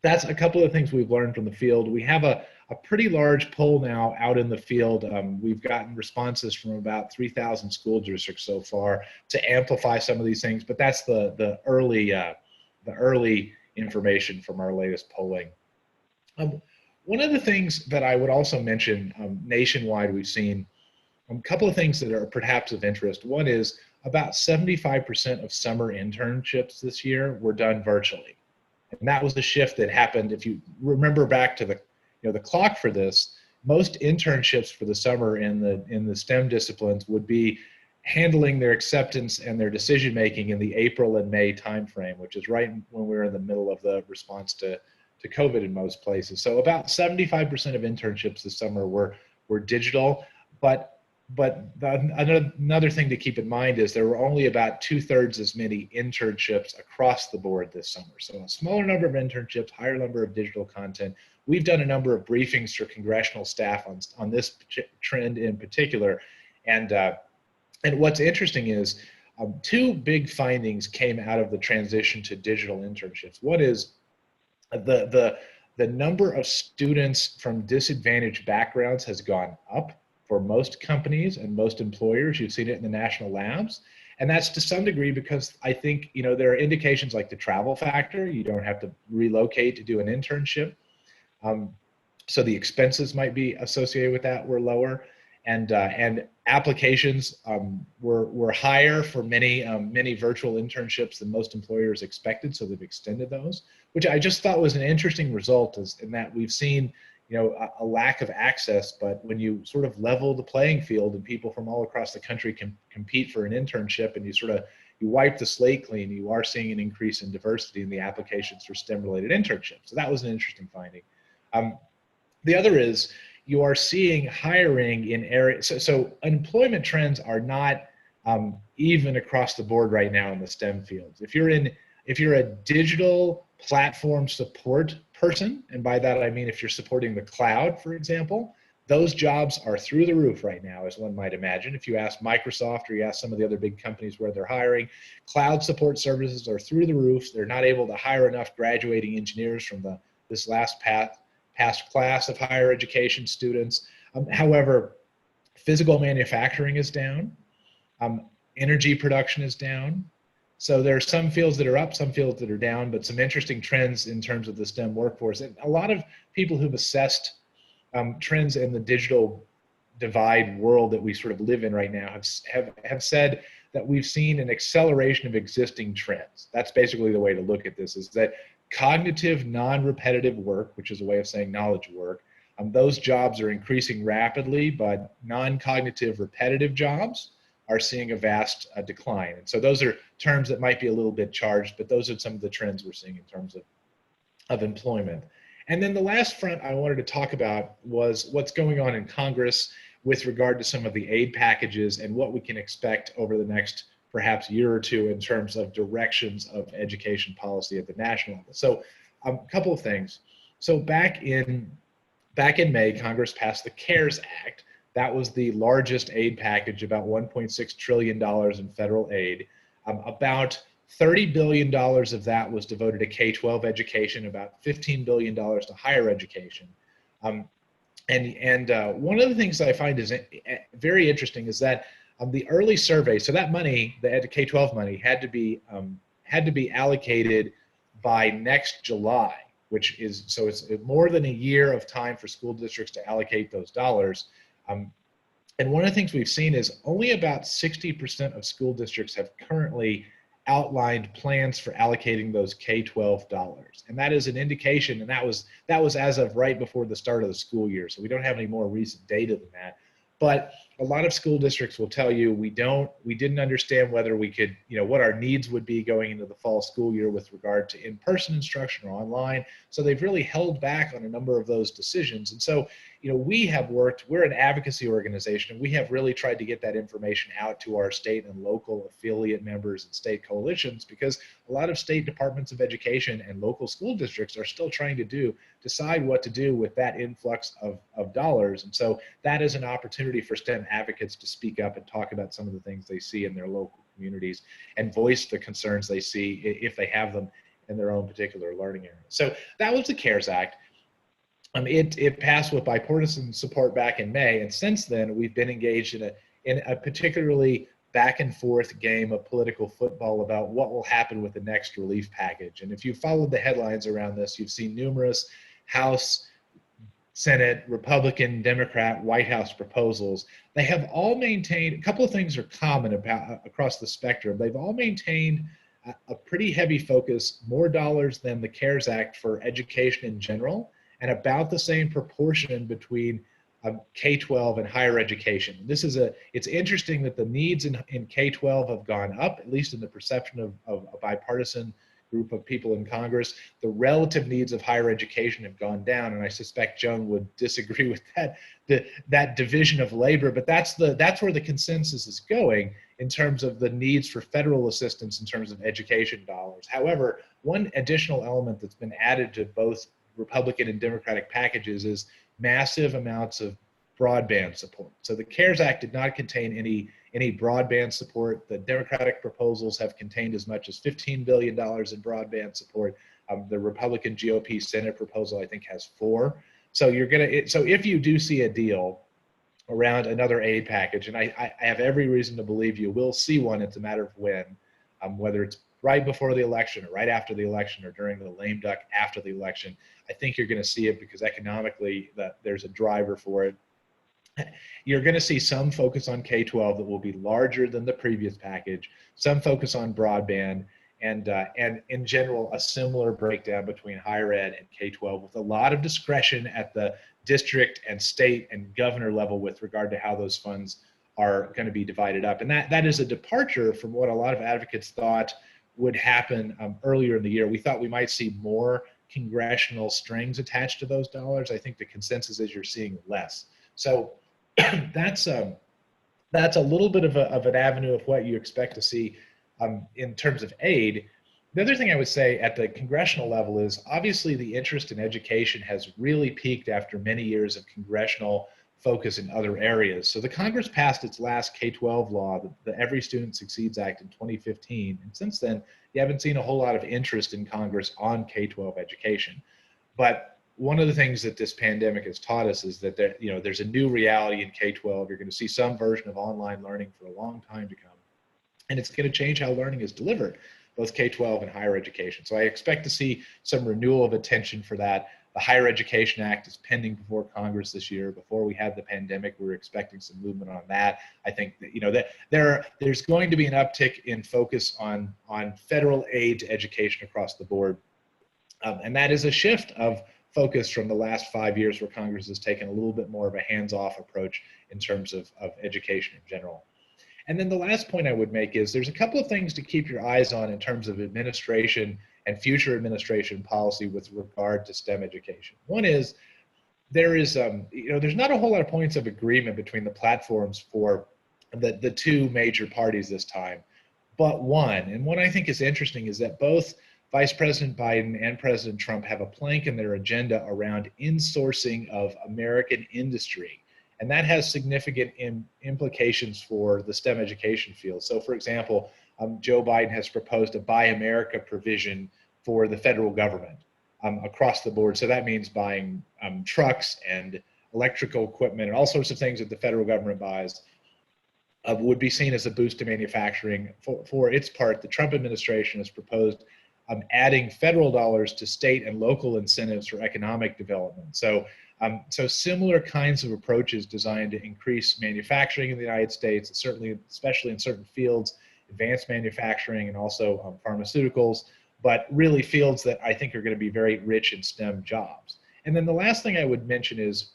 a couple of things we've learned from the field. We have a pretty large poll now out in the field. We've gotten responses from about 3,000 school districts so far to amplify some of these things, but that's the early information from our latest polling. One of the things that I would also mention nationwide, we've seen a couple of things that are perhaps of interest. One is about 75% of summer internships this year were done virtually. And that was a shift that happened. If you remember back to the clock for this, most internships for the summer in the STEM disciplines would be handling their acceptance and their decision making in the April and May timeframe, which is right when we were in the middle of the response to COVID in most places. So about 75% of internships this summer were digital, but another thing to keep in mind is there were only about 2/3 as many internships across the board this summer. So a smaller number of internships, higher number of digital content. We've done a number of briefings for congressional staff on this trend in particular, and what's interesting is two big findings came out of the transition to digital internships. One is the number of students from disadvantaged backgrounds has gone up for most companies and most employers. You've seen it in the national labs. And that's to some degree because I think, there are indications like the travel factor. You don't have to relocate to do an internship. So the expenses might be associated with that were lower. And applications were higher for many virtual internships than most employers expected, so they've extended those, which I just thought was an interesting result, in that we've seen a lack of access, but when you sort of level the playing field and people from all across the country can compete for an internship, and you wipe the slate clean, you are seeing an increase in diversity in the applications for STEM-related internships. So that was an interesting finding. The other is, you are seeing hiring in areas, so employment trends are not even across the board right now in the STEM fields. If you're a digital platform support person, and by that I mean if you're supporting the cloud, for example, those jobs are through the roof right now, as one might imagine. If you ask Microsoft or you ask some of the other big companies where they're hiring, cloud support services are through the roof. They're not able to hire enough graduating engineers from this last past class of higher education students. However, physical manufacturing is down. Energy production is down. So there are some fields that are up, some fields that are down, but some interesting trends in terms of the STEM workforce. And a lot of people who've assessed trends in the digital divide world that we sort of live in right now have said that we've seen an acceleration of existing trends. That's basically the way to look at this, is that cognitive, non-repetitive work, which is a way of saying knowledge work, those jobs are increasing rapidly, but non-cognitive repetitive jobs, are seeing a vast decline. And so those are terms that might be a little bit charged, but those are some of the trends we're seeing in terms of employment. And then the last front I wanted to talk about was what's going on in Congress with regard to some of the aid packages and what we can expect over the next perhaps year or two in terms of directions of education policy at the national level. So a couple of things. So back in May, Congress passed the CARES Act. That was the largest aid package, about $1.6 trillion in federal aid. About $30 billion of that was devoted to K-12 education, about $15 billion to higher education. And one of the things that I find is very interesting is that the early survey, so that money, the K-12 money, had to be allocated by next July, which is, so it's more than a year of time for school districts to allocate those dollars. And one of the things we've seen is only about 60% of school districts have currently outlined plans for allocating those K-12 dollars. And that is an indication, and that was as of right before the start of the school year. So we don't have any more recent data than that. But a lot of school districts will tell you we didn't understand whether we could, what our needs would be going into the fall school year with regard to in-person instruction or online. So they've really held back on a number of those decisions. And so, we're an advocacy organization, and we have really tried to get that information out to our state and local affiliate members and state coalitions, because a lot of state departments of education and local school districts are still trying to decide what to do with that influx of dollars. And so that is an opportunity for STEM advocates to speak up and talk about some of the things they see in their local communities and voice the concerns they see if they have them in their own particular learning area. So that was the CARES Act. It passed with bipartisan support back in May, and since then we've been engaged in a particularly back and forth game of political football about what will happen with the next relief package. And if you followed the headlines around this, you've seen numerous House, Senate, Republican, Democrat, White House proposals. They have all maintained, a couple of things are common across the spectrum. They've all maintained a pretty heavy focus, more dollars than the CARES Act for education in general, and about the same proportion between K-12 and higher education. It's interesting that the needs in K-12 have gone up, at least in the perception of a bipartisan group of people in Congress. The relative needs of higher education have gone down, and I suspect Joan would disagree with that division of labor, but that's where the consensus is going in terms of the needs for federal assistance in terms of education dollars. However, one additional element that's been added to both Republican and Democratic packages is massive amounts of broadband support. So the CARES Act did not contain any broadband support. The Democratic proposals have contained as much as $15 billion in broadband support. The Republican GOP Senate proposal, I think, has $4 billion. So so if you do see a deal around another aid package, and I have every reason to believe you will see one, it's a matter of when, whether it's right before the election or right after the election or during the lame duck after the election, I think you're going to see it because economically there's a driver for it. You're going to see some focus on K-12 that will be larger than the previous package, some focus on broadband, and in general, a similar breakdown between higher ed and K-12 with a lot of discretion at the district and state and governor level with regard to how those funds are going to be divided up. And that is a departure from what a lot of advocates thought would happen earlier in the year. We thought we might see more congressional strings attached to those dollars. I think the consensus is you're seeing less. So that's a little bit of an avenue of what you expect to see in terms of aid. The other thing I would say at the congressional level is obviously the interest in education has really peaked after many years of congressional focus in other areas. So the Congress passed its last K-12 law, the Every Student Succeeds Act, in 2015. And since then, you haven't seen a whole lot of interest in Congress on K-12 education. But one of the things that this pandemic has taught us is that there's a new reality in K-12. You're going to see some version of online learning for a long time to come. And it's going to change how learning is delivered, both K-12 and higher education. So I expect to see some renewal of attention for that. The Higher Education Act is pending before Congress this year. Before we had the pandemic, we were expecting some movement on that. I think that there's going to be an uptick in focus on federal aid to education across the board. And that is a shift of focus from the last 5 years where Congress has taken a little bit more of a hands-off approach in terms of education in general. And then the last point I would make is there's a couple of things to keep your eyes on in terms of administration and future administration policy with regard to STEM education. One is there's not a whole lot of points of agreement between the platforms for the two major parties this time, but one I think is interesting is that both Vice President Biden and President Trump have a plank in their agenda around insourcing of American industry. And that has significant implications for the STEM education field. So for example, Joe Biden has proposed a Buy America provision for the federal government across the board. So that means buying trucks and electrical equipment and all sorts of things that the federal government buys would be seen as a boost to manufacturing. For its part, the Trump administration has proposed adding federal dollars to state and local incentives for economic development. So similar kinds of approaches designed to increase manufacturing in the United States, certainly, especially in certain fields, advanced manufacturing and also pharmaceuticals, but really fields that I think are going to be very rich in STEM jobs. And then the last thing I would mention is,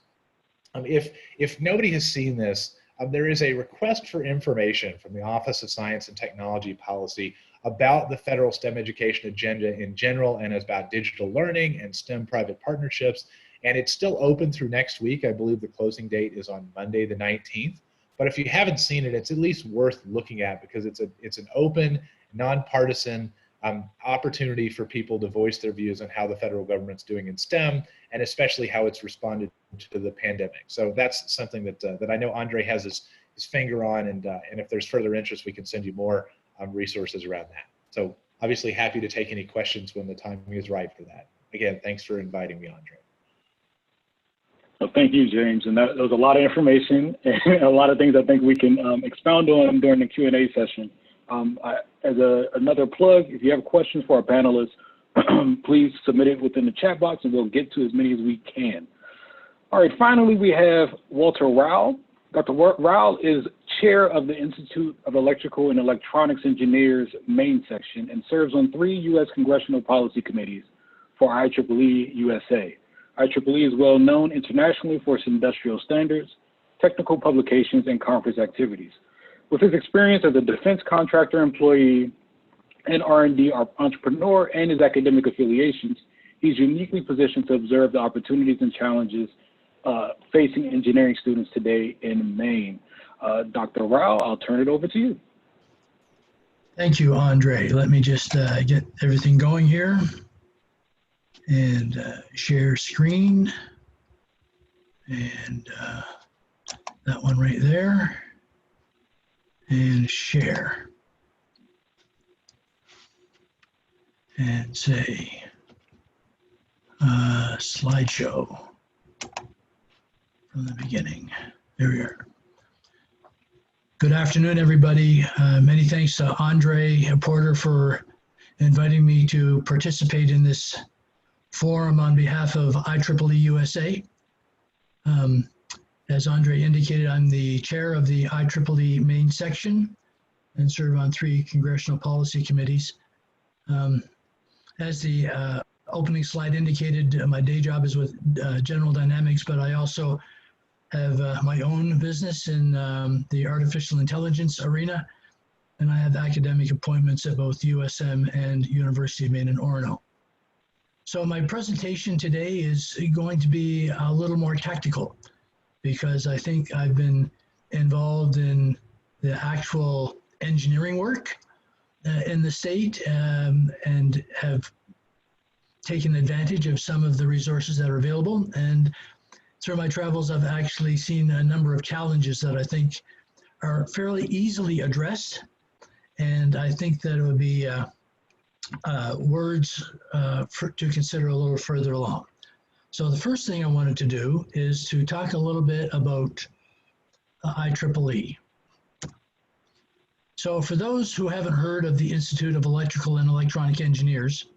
if nobody has seen this, there is a request for information from the Office of Science and Technology Policy about the federal STEM education agenda in general and about digital learning and STEM private partnerships. And it's still open through next week. I believe the closing date is on Monday the 19th. But if you haven't seen it, it's at least worth looking at because it's an open, nonpartisan opportunity for people to voice their views on how the federal government's doing in STEM and especially how it's responded to the pandemic. So that's something that I know Andre has his finger on, and if there's further interest, we can send you more resources around that. So obviously happy to take any questions when the timing is right for that. Again, thanks for inviting me, Andre. Well, thank you, James. And that was a lot of information and a lot of things I think we can expound on during the Q&A session. As another plug, if you have questions for our panelists, please submit it within the chat box and we'll get to as many as we can. All right, finally, we have Walter Rowell. Dr. Rowell is chair of the Institute of Electrical and Electronics Engineers Maine section and serves on 3 U.S. congressional policy committees for IEEE USA. IEEE is well known internationally for its industrial standards, technical publications, and conference activities. With his experience as a defense contractor employee and R&D entrepreneur and his academic affiliations, he's uniquely positioned to observe the opportunities and challenges facing engineering students today in Maine. Dr. Rowell, I'll turn it over to you. Thank you, Andre. Let me just get everything going here and share screen and that one right there and share and say slideshow from the beginning. There we are. Good afternoon, everybody. Many thanks to Andre Porter for inviting me to participate in this forum on behalf of IEEE USA. As Andre indicated, I'm the chair of the IEEE Maine section and serve on 3 congressional policy committees. As the opening slide indicated, my day job is with General Dynamics, but I also have my own business in the artificial intelligence arena, and I have academic appointments at both USM and University of Maine in Orono. So my presentation today is going to be a little more tactical because I think I've been involved in the actual engineering work in the state and have taken advantage of some of the resources that are available. And through my travels, I've actually seen a number of challenges that I think are fairly easily addressed. And I think that it would be words to consider a little further along. So the first thing I wanted to do is to talk a little bit about IEEE. So for those who haven't heard of the Institute of Electrical and Electronic Engineers,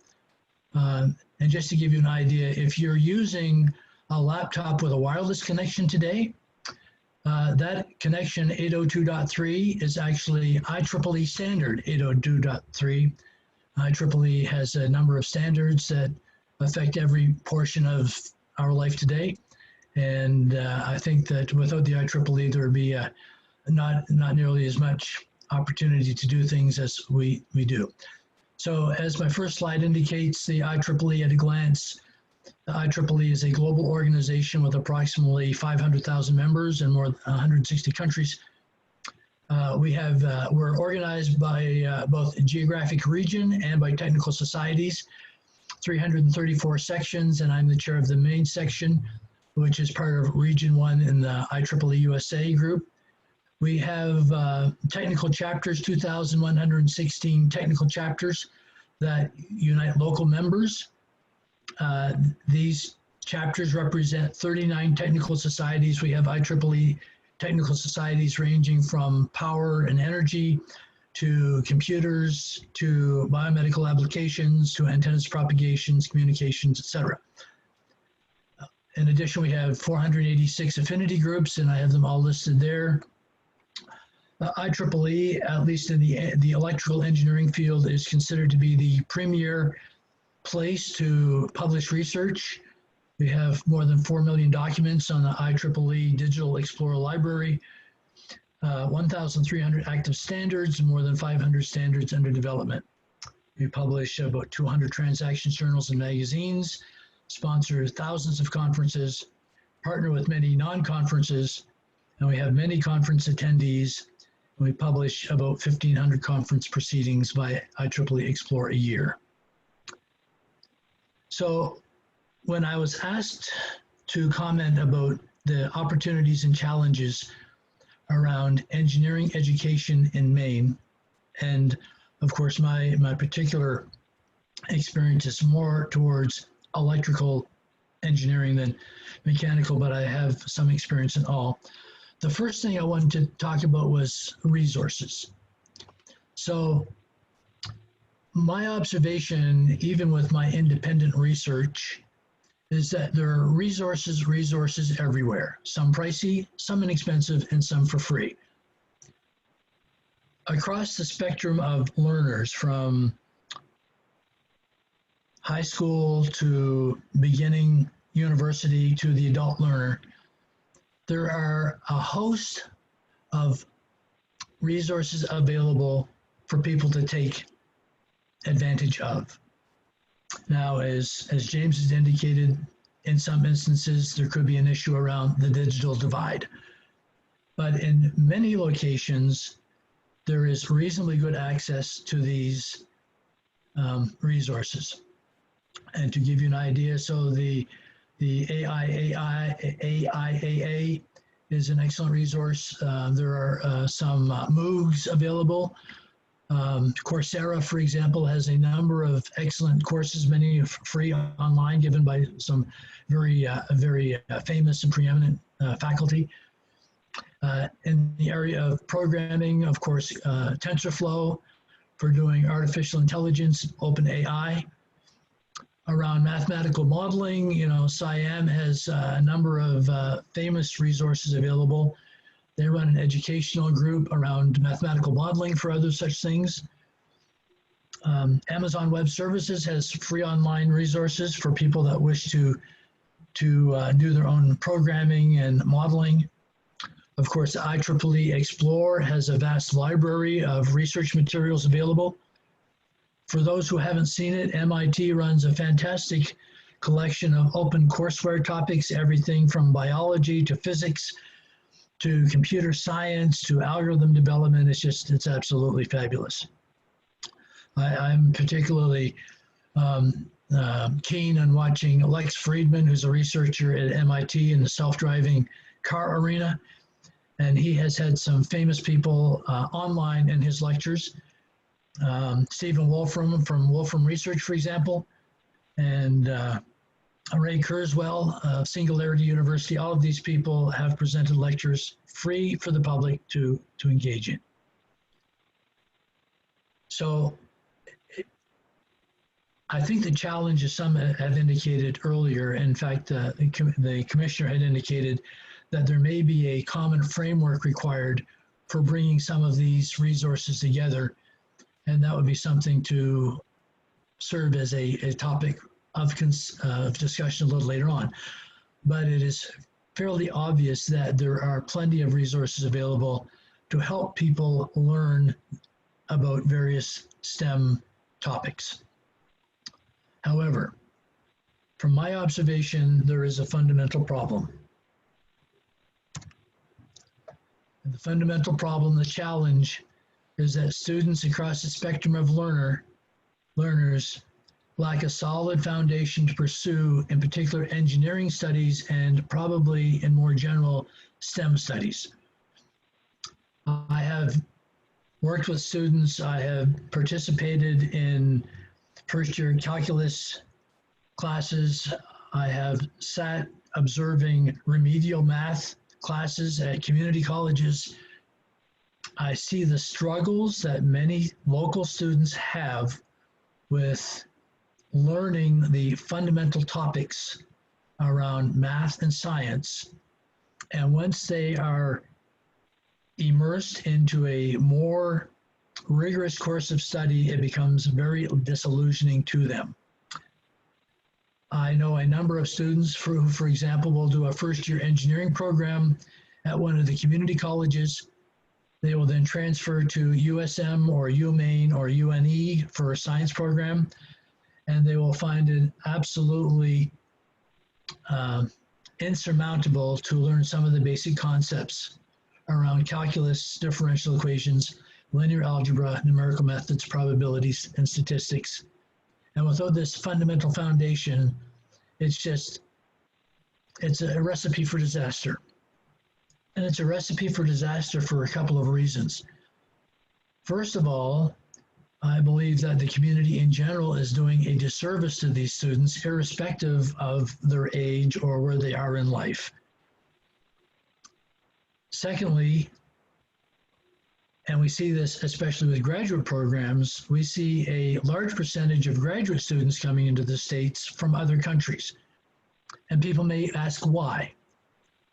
and just to give you an idea, if you're using a laptop with a wireless connection today, that connection 802.3 is actually IEEE standard 802.3. IEEE has a number of standards that affect every portion of our life today. And I think that without the IEEE, there would be a not nearly as much opportunity to do things as we do. So as my first slide indicates, the IEEE at a glance, the IEEE is a global organization with approximately 500,000 members in more than 160 countries. We're organized by both geographic region and by technical societies, 334 sections, and I'm the chair of the Maine section, which is part of Region 1 in the IEEE USA group. We have technical chapters, 2,116 technical chapters that unite local members. These chapters represent 39 technical societies. We have IEEE technical societies ranging from power and energy to computers to biomedical applications to antennas propagations, communications, etc. In addition, we have 486 affinity groups, and I have them all listed there. IEEE, at least in the electrical engineering field, is considered to be the premier place to publish research. We have more than 4 million documents on the IEEE Digital Explorer Library, 1,300 active standards, and more than 500 standards under development. We publish about 200 transactions journals and magazines, sponsor thousands of conferences, partner with many non-conferences, and we have many conference attendees. We publish about 1,500 conference proceedings by IEEE Explore a year. So when I was asked to comment about the opportunities and challenges around engineering education in Maine, and of course my particular experience is more towards electrical engineering than mechanical, but I have some experience in all. The first thing I wanted to talk about was resources. So my observation, even with my independent research, is that there are resources everywhere. Some pricey, some inexpensive, and some for free. Across the spectrum of learners, from high school to beginning university to the adult learner, there are a host of resources available for people to take advantage of. Now, as James has indicated, in some instances, there could be an issue around the digital divide. But in many locations, there is reasonably good access to these resources. And to give you an idea, so the AIAA is an excellent resource. There are some MOOCs available. Coursera, for example, has a number of excellent courses, many free online, given by some very famous and preeminent faculty. In the area of programming, of course, TensorFlow for doing artificial intelligence, OpenAI. Around mathematical modeling, SciAm has a number of famous resources available. They run an educational group around mathematical modeling for other such things. Amazon Web Services has free online resources for people that wish to do their own programming and modeling. Of course, IEEE Explore has a vast library of research materials available. For those who haven't seen it, MIT runs a fantastic collection of open courseware topics, everything from biology to physics to computer science to algorithm development. It's absolutely fabulous. I'm particularly keen on watching Lex Friedman, who's a researcher at MIT in the self-driving car arena. And he has had some famous people online in his lectures. Stephen Wolfram from Wolfram Research, for example, and Ray Kurzweil of Singularity University. All of these people have presented lectures free for the public to engage in. So I think the challenge, as some have indicated earlier, in fact, the commissioner had indicated that there may be a common framework required for bringing some of these resources together. And that would be something to serve as a topic of discussion a little later on. But it is fairly obvious that there are plenty of resources available to help people learn about various STEM topics. However, from my observation, there is a fundamental problem. And the fundamental problem, the challenge, is that students across the spectrum of learners lack a solid foundation to pursue, in particular, engineering studies and probably in more general STEM studies. I have worked with students, I have participated in first year calculus classes, I have sat observing remedial math classes at community colleges. I see the struggles that many local students have with learning the fundamental topics around math and science. And once they are immersed into a more rigorous course of study, it becomes very disillusioning to them. I know a number of students who, for example, will do a first-year engineering program at one of the community colleges. They will then transfer to USM or UMaine or UNE for a science program, and they will find it absolutely insurmountable to learn some of the basic concepts around calculus, differential equations, linear algebra, numerical methods, probabilities, and statistics. And without this fundamental foundation, it's a recipe for disaster. And it's a recipe for disaster for a couple of reasons. First of all, I believe that the community in general is doing a disservice to these students, irrespective of their age or where they are in life. Secondly, and we see this especially with graduate programs, we see a large percentage of graduate students coming into the States from other countries. And people may ask why.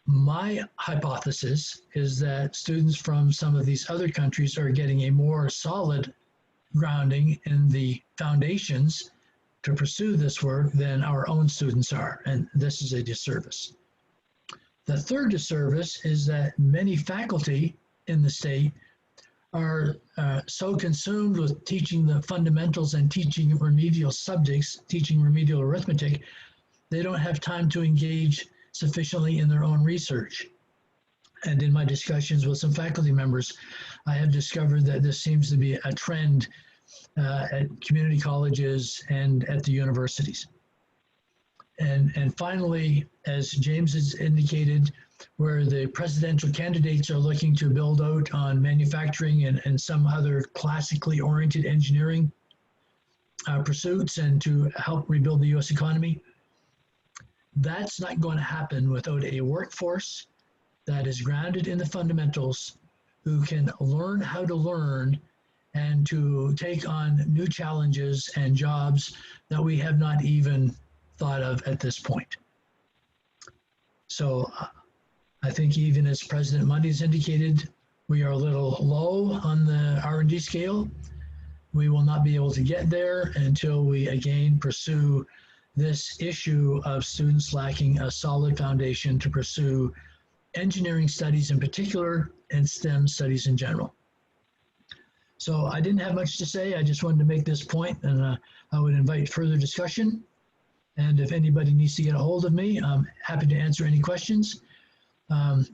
My hypothesis is that students from some of these other countries are getting a more solid grounding in the foundations to pursue this work than our own students are, and this is a disservice. The third disservice is that many faculty in the state are so consumed with teaching the fundamentals and teaching remedial subjects, teaching remedial arithmetic, they don't have time to engage sufficiently in their own research. And in my discussions with some faculty members, I have discovered that this seems to be a trend at community colleges and at the universities. And finally, as James has indicated, where the presidential candidates are looking to build out on manufacturing and some other classically oriented engineering pursuits and to help rebuild the US economy, that's not going to happen without a workforce that is grounded in the fundamentals, who can learn how to learn and to take on new challenges and jobs that we have not even thought of at this point. So I think even as President Mundy has indicated, we are a little low on the R&D scale. We will not be able to get there until we again pursue this issue of students lacking a solid foundation to pursue engineering studies in particular and STEM studies in general. So I didn't have much to say. I just wanted to make this point, and I would invite further discussion. And if anybody needs to get a hold of me, I'm happy to answer any questions.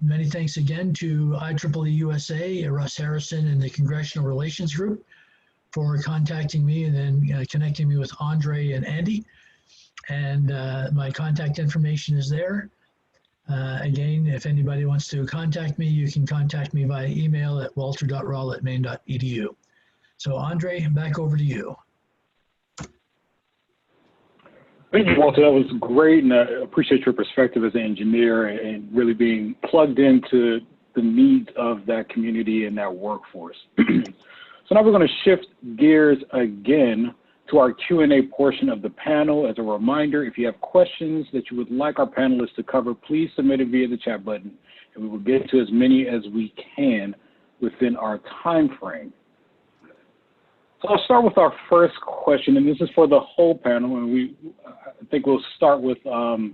Many thanks again to IEEE USA, Russ Harrison, and the Congressional Relations Group for contacting me and then connecting me with Andre and Andy. And my contact information is there. Again, if anybody wants to contact me, you can contact me via email at walter.rall@maine.edu. So Andre, back over to you. Thank you, Walter. That was great, and I appreciate your perspective as an engineer and really being plugged into the needs of that community and that workforce. So now we're going to shift gears again to our Q&A portion of the panel. As a reminder, if you have questions that you would like our panelists to cover, please submit it via the chat button, and we will get to as many as we can within our time frame. So I'll start with our first question, and this is for the whole panel, and I think we'll start with the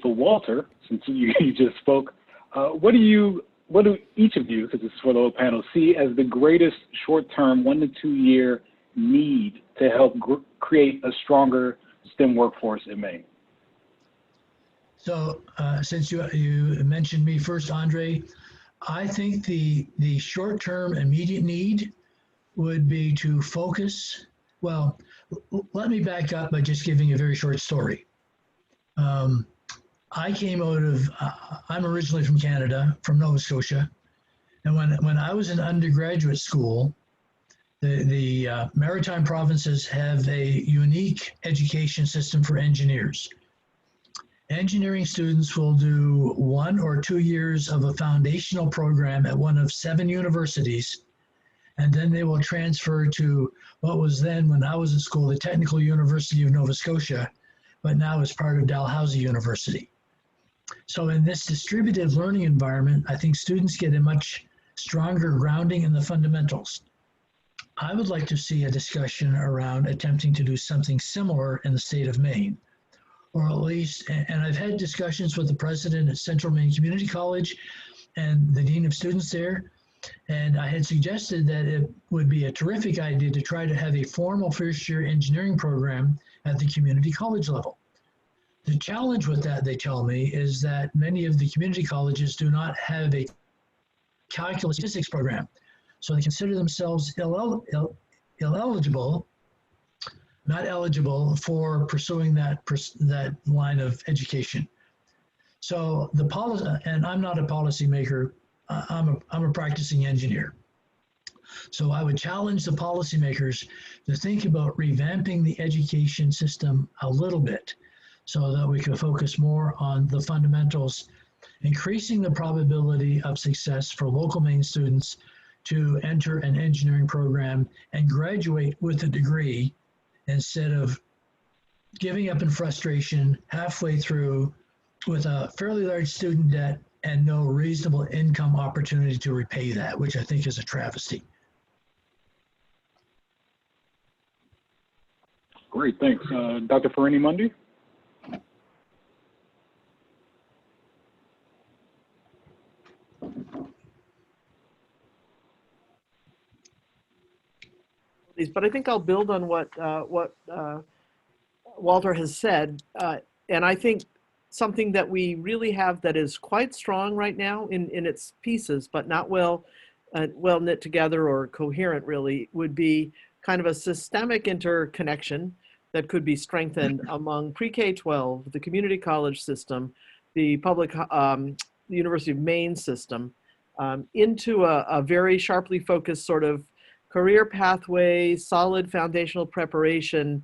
Walter, since you just spoke. What do you what do each of you, because this is for the whole panel, see as the greatest short-term 1 to 2 year need to help create a stronger STEM workforce in Maine? So since you mentioned me first, Andre, I think the short-term immediate need would be to focus. Well, let me back up by just giving a very short story. I came out of, I'm originally from Canada, from Nova Scotia. And when I was in undergraduate school, the maritime provinces have a unique education system for engineers. Engineering students will do 1 or 2 years of a foundational program at one of 7 universities, and then they will transfer to what was then, when I was in school, the Technical University of Nova Scotia, but now is part of Dalhousie University. So in this distributed learning environment, I think students get a much stronger grounding in the fundamentals. I would like to see a discussion around attempting to do something similar in the state of Maine, or at least, and I've had discussions with the president at Central Maine Community College and the dean of students there, and I had suggested that it would be a terrific idea to try to have a formal first-year engineering program at the community college level. The challenge with that, they tell me, is that many of the community colleges do not have a calculus statistics program. So they consider themselves ineligible, not eligible for pursuing that line of education. So the policy, and I'm not a policymaker, I'm a practicing engineer. So I would challenge the policymakers to think about revamping the education system a little bit so that we can focus more on the fundamentals, increasing the probability of success for local Maine students to enter an engineering program and graduate with a degree instead of giving up in frustration halfway through with a fairly large student debt and no reasonable income opportunity to repay that, which I think is a travesty. Great, thanks. Dr. Farini-Mundy? But I think I'll build on what Walter has said. And I think something that we really have that is quite strong right now in its pieces, but not well knit together or coherent really, would be kind of a systemic interconnection that could be strengthened among pre-K-12, the community college system, the public, the University of Maine system, into a very sharply focused sort of career pathway, solid foundational preparation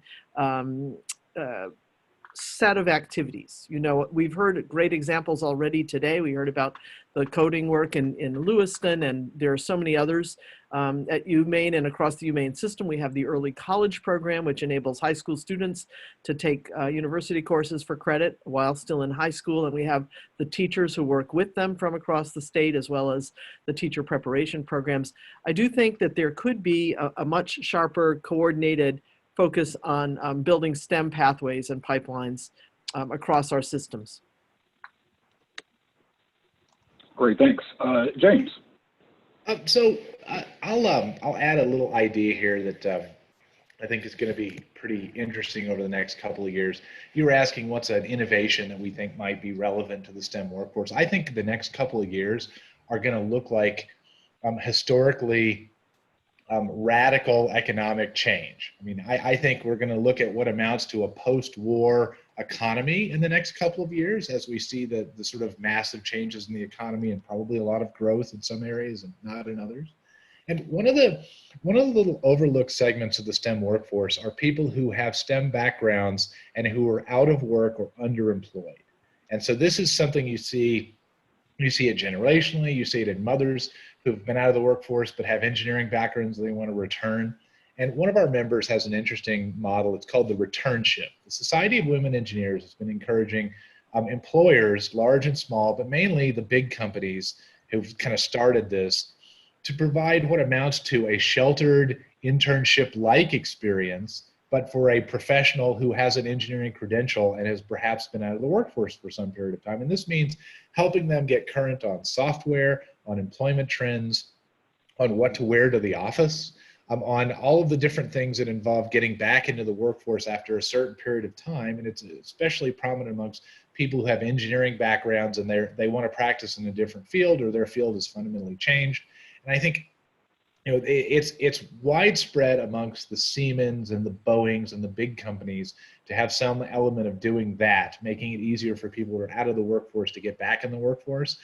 set of activities. You know, we've heard great examples already today. We heard about the coding work in Lewiston, and there are so many others. At UMaine and across the UMaine system, we have the early college program, which enables high school students to take university courses for credit while still in high school. And we have the teachers who work with them from across the state, as well as the teacher preparation programs. I do think that there could be a much sharper, coordinated focus on building STEM pathways and pipelines across our systems. Great, thanks. James. So I'll add a little idea here that I think is going to be pretty interesting over the next couple of years. You were asking what's an innovation that we think might be relevant to the STEM workforce. I think the next couple of years are going to look like historically radical economic change. I mean, I think we're going to look at what amounts to a post-war economy in the next couple of years as we see the sort of massive changes in the economy and probably a lot of growth in some areas and not in others. And one of the little overlooked segments of the STEM workforce are people who have STEM backgrounds and who are out of work or underemployed. And so this is something you see it generationally, you see it in mothers who've been out of the workforce but have engineering backgrounds they want to return. And one of our members has an interesting model. It's called the returnship. The Society of Women Engineers has been encouraging employers, large and small, but mainly the big companies who've kind of started this, to provide what amounts to a sheltered internship-like experience, but for a professional who has an engineering credential and has perhaps been out of the workforce for some period of time. And this means helping them get current on software, on employment trends, on what to wear to the office, on all of the different things that involve getting back into the workforce after a certain period of time. And it's especially prominent amongst people who have engineering backgrounds and they want to practice in a different field, or their field has fundamentally changed. And I think, you know, it's widespread amongst the Siemens and the Boeings and the big companies to have some element of doing that, making it easier for people who are out of the workforce to get back in the workforce.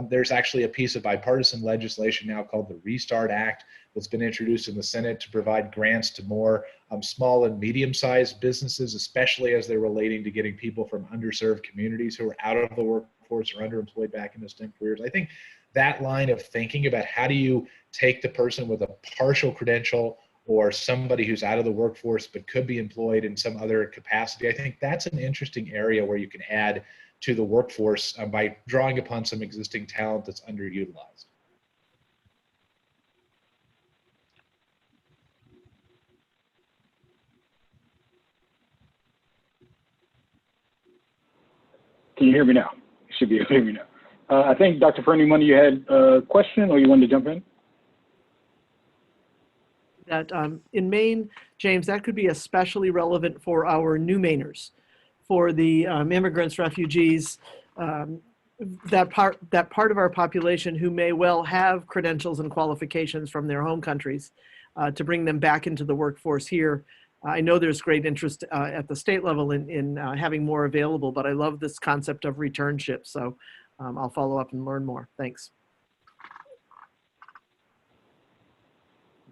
There's actually a piece of bipartisan legislation now called the Restart Act that's been introduced in the Senate to provide grants to more small and medium-sized businesses, especially as they're relating to getting people from underserved communities who are out of the workforce or underemployed back into STEM careers. I think that line of thinking about how do you take the person with a partial credential or somebody who's out of the workforce but could be employed in some other capacity, I think that's an interesting area where you can add to the workforce by drawing upon some existing talent that's underutilized. Can you hear me now? You should be able to hear me now. I think, Dr. Fernie-Mundy, you had a question or you wanted to jump in? That in Maine, James, that could be especially relevant for our new Mainers, for the immigrants, refugees, that part of our population who may well have credentials and qualifications from their home countries, to bring them back into the workforce here. I know there's great interest at the state level in having more available, but I love this concept of returnship. So I'll follow up and learn more. Thanks.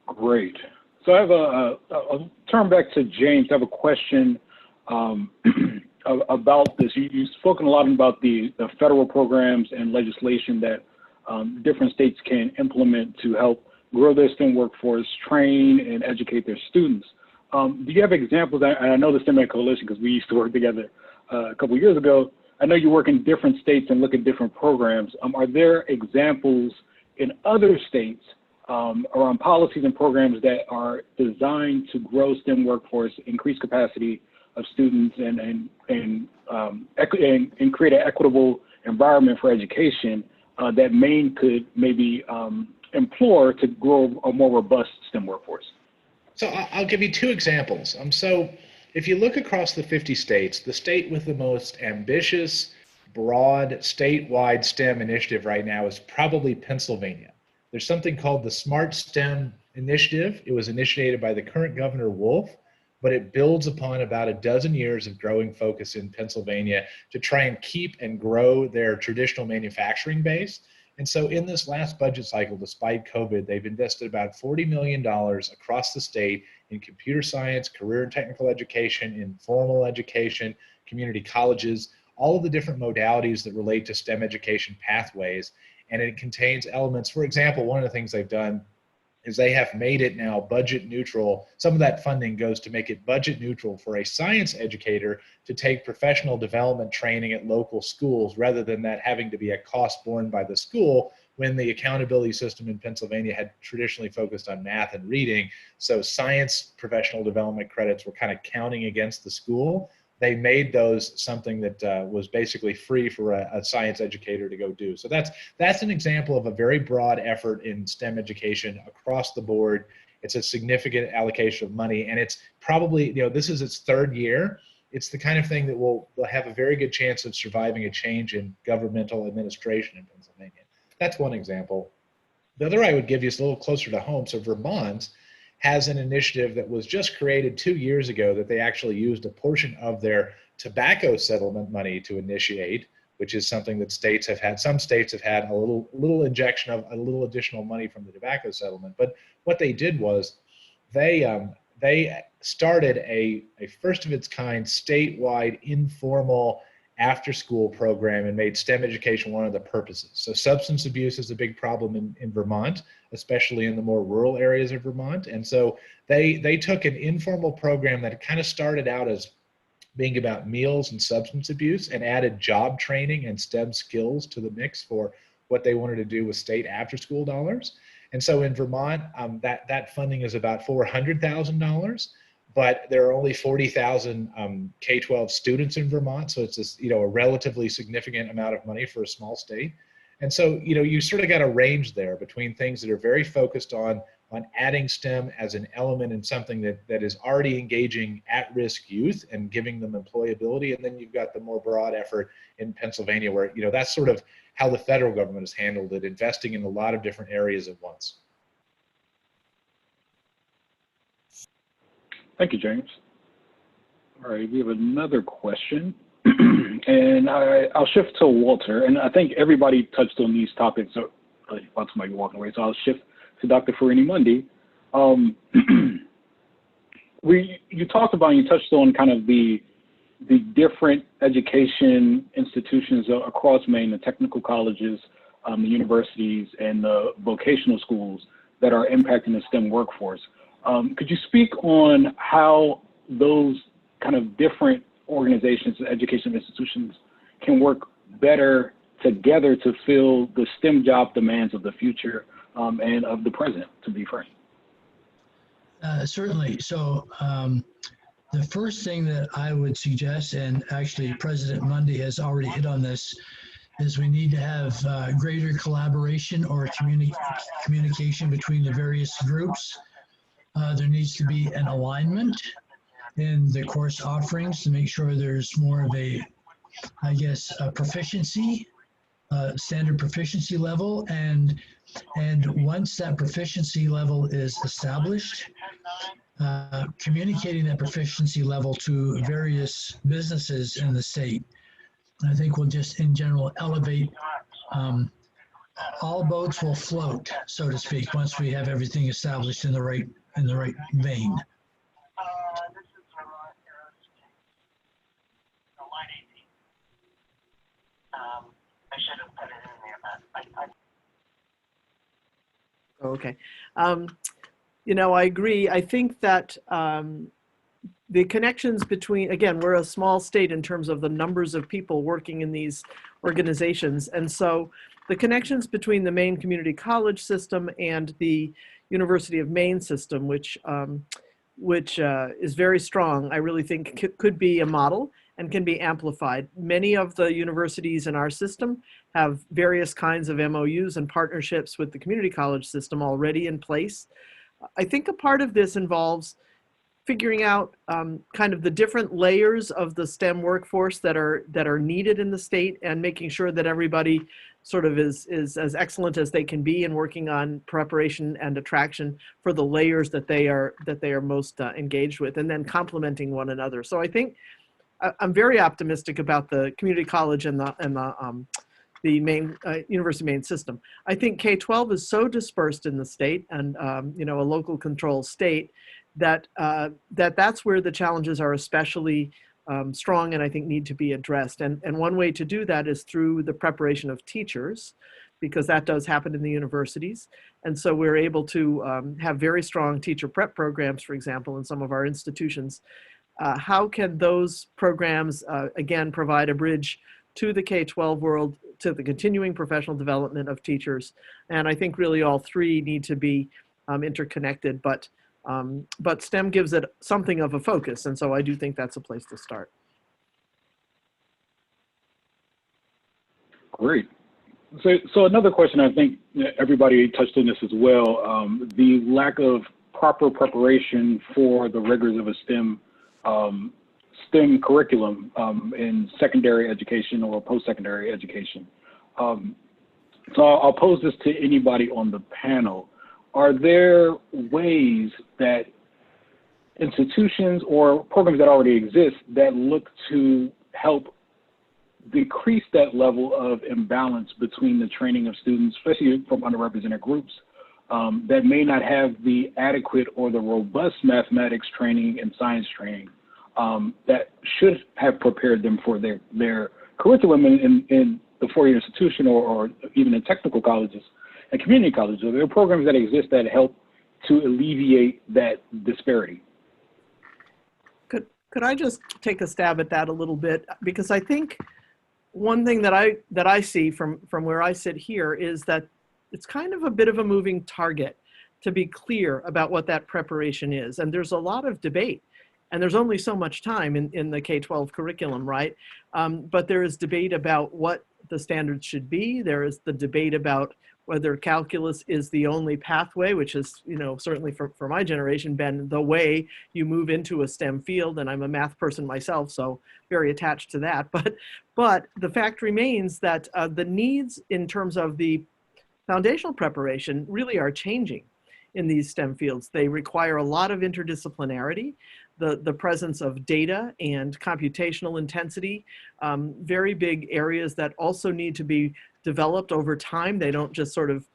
Great. So I have I'll turn back to James. I have a question about this. You've spoken a lot about the federal programs and legislation that different states can implement to help grow their STEM workforce, train and educate their students. Do you have examples? I know the STEM Ed Coalition, because we used to work together a couple of years ago. I know you work in different states and look at different programs. Are there examples in other states around policies and programs that are designed to grow STEM workforce, increase capacity of students, and create an equitable environment for education that Maine could maybe implore to grow a more robust STEM workforce? So I'll give you two examples. So if you look across the 50 states, the state with the most ambitious, broad, statewide STEM initiative right now is probably Pennsylvania. There's something called the Smart STEM Initiative. It was initiated by the current Governor Wolf, but it builds upon about a dozen years of growing focus in Pennsylvania to try and keep and grow their traditional manufacturing base. And so in this last budget cycle, despite COVID, they've invested about $40 million across the state in computer science, career and technical education, informal education, community colleges, all of the different modalities that relate to STEM education pathways. And it contains elements. For example, one of the things they've done is they have made it now budget neutral. Some of that funding goes to make it budget neutral for a science educator to take professional development training at local schools, rather than that having to be a cost borne by the school, when the accountability system in Pennsylvania had traditionally focused on math and reading. So science professional development credits were kind of counting against the school. They made those something that was basically free for a science educator to go do. So that's an example of a very broad effort in STEM education across the board. It's a significant allocation of money, and it's probably, this is its third year. It's the kind of thing that will have a very good chance of surviving a change in governmental administration in Pennsylvania. That's one example. The other I would give you is a little closer to home. So Vermont has an initiative that was just created 2 years ago that they actually used a portion of their tobacco settlement money to initiate, which is something that states have had. Some states have had a little injection of a little additional money from the tobacco settlement. But what they did was they started a first of its kind statewide informal after-school program and made STEM education one of the purposes. So substance abuse is a big problem in Vermont, especially in the more rural areas of Vermont. And so they took an informal program that kind of started out as being about meals and substance abuse, and added job training and STEM skills to the mix for what they wanted to do with state after-school dollars. And so in Vermont, that funding is about $400,000. But there are only 40,000 K-12 students in Vermont, so it's a relatively significant amount of money for a small state. And so, you sort of got a range there between things that are very focused on adding STEM as an element in something that is already engaging at-risk youth and giving them employability. And then you've got the more broad effort in Pennsylvania where, that's sort of how the federal government has handled it, investing in a lot of different areas at once. Thank you, James. All right, we have another question. And I'll shift to Walter. And I think everybody touched on these topics. So Walter might be walking away. So I'll shift to Dr. Farini-Mundy. You talked about, you touched on kind of the different education institutions across Maine, the technical colleges, the universities, and the vocational schools that are impacting the STEM workforce. Could you speak on how those kind of different organizations, education institutions can work better together to fill the STEM job demands of the future and of the present, to be frank? Certainly. So the first thing that I would suggest, and actually President Mundy has already hit on this, is we need to have greater collaboration or communication between the various groups. There needs to be an alignment in the course offerings to make sure there's more of a, I guess, a proficiency, standard proficiency level. And once that proficiency level is established, communicating that proficiency level to various businesses in the state, I think will just in general elevate, all boats will float, so to speak, once we have everything established in the right vein. Okay. I agree. I think that the connections between, again, we're a small state in terms of the numbers of people working in these organizations. And so the connections between the Maine Community College system and the University of Maine system, which is very strong, I really think could be a model and can be amplified. Many of the universities in our system have various kinds of MOUs and partnerships with the community college system already in place. I think a part of this involves figuring out kind of the different layers of the STEM workforce that are needed in the state, and making sure that everybody sort of is as excellent as they can be in working on preparation and attraction for the layers that they are most engaged with, and then complementing one another. So I think I'm very optimistic about the community college and the Maine University of Maine system. I think K-12 is so dispersed in the state, and a local control state, that that's where the challenges are especially strong and I think need to be addressed. And one way to do that is through the preparation of teachers, because that does happen in the universities. And so we're able to have very strong teacher prep programs, for example, in some of our institutions. How can those programs, again, provide a bridge to the K-12 world, to the continuing professional development of teachers? And I think really all three need to be interconnected, but STEM gives it something of a focus. And so I do think that's a place to start. Great. So another question, I think everybody touched on this as well, the lack of proper preparation for the rigors of a STEM curriculum in secondary education or post-secondary education. So I'll pose this to anybody on the panel. Are there ways that institutions or programs that already exist that look to help decrease that level of imbalance between the training of students, especially from underrepresented groups, that may not have the adequate or the robust mathematics training and science training that should have prepared them for their curriculum in the four-year institution or even in technical colleges and community colleges? Are there programs that exist that help to alleviate that disparity? Could I just take a stab at that a little bit? Because I think one thing that I see from where I sit here is that it's kind of a bit of a moving target to be clear about what that preparation is. And there's a lot of debate And there's only so much time in the K-12 curriculum, right? But there is debate about what the standards should be. There is the debate about whether calculus is the only pathway, which is, certainly for my generation, been the way you move into a STEM field. And I'm a math person myself, so very attached to that. But the fact remains that the needs in terms of the foundational preparation really are changing in these STEM fields. They require a lot of interdisciplinarity, the presence of data and computational intensity, very big areas that also need to be developed over time. They don't just sort of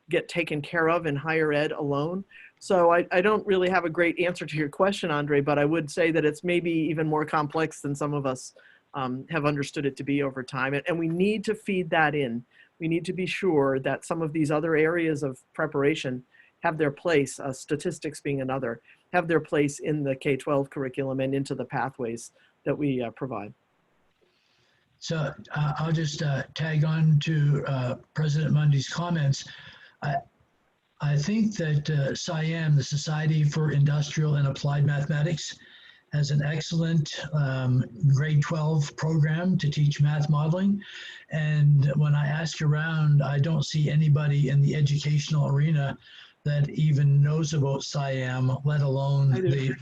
get taken care of in higher ed alone. So I don't really have a great answer to your question, Andre, but I would say that it's maybe even more complex than some of us have understood it to be over time. And we need to feed that in. We need to be sure that some of these other areas of preparation have their place, statistics being another, have their place in the K-12 curriculum and into the pathways that we provide. So I'll just tag on to President Mundy's comments. I think that SIAM, the Society for Industrial and Applied Mathematics, has an excellent grade 12 program to teach math modeling. And when I ask around, I don't see anybody in the educational arena that even knows about SIAM, let alone the,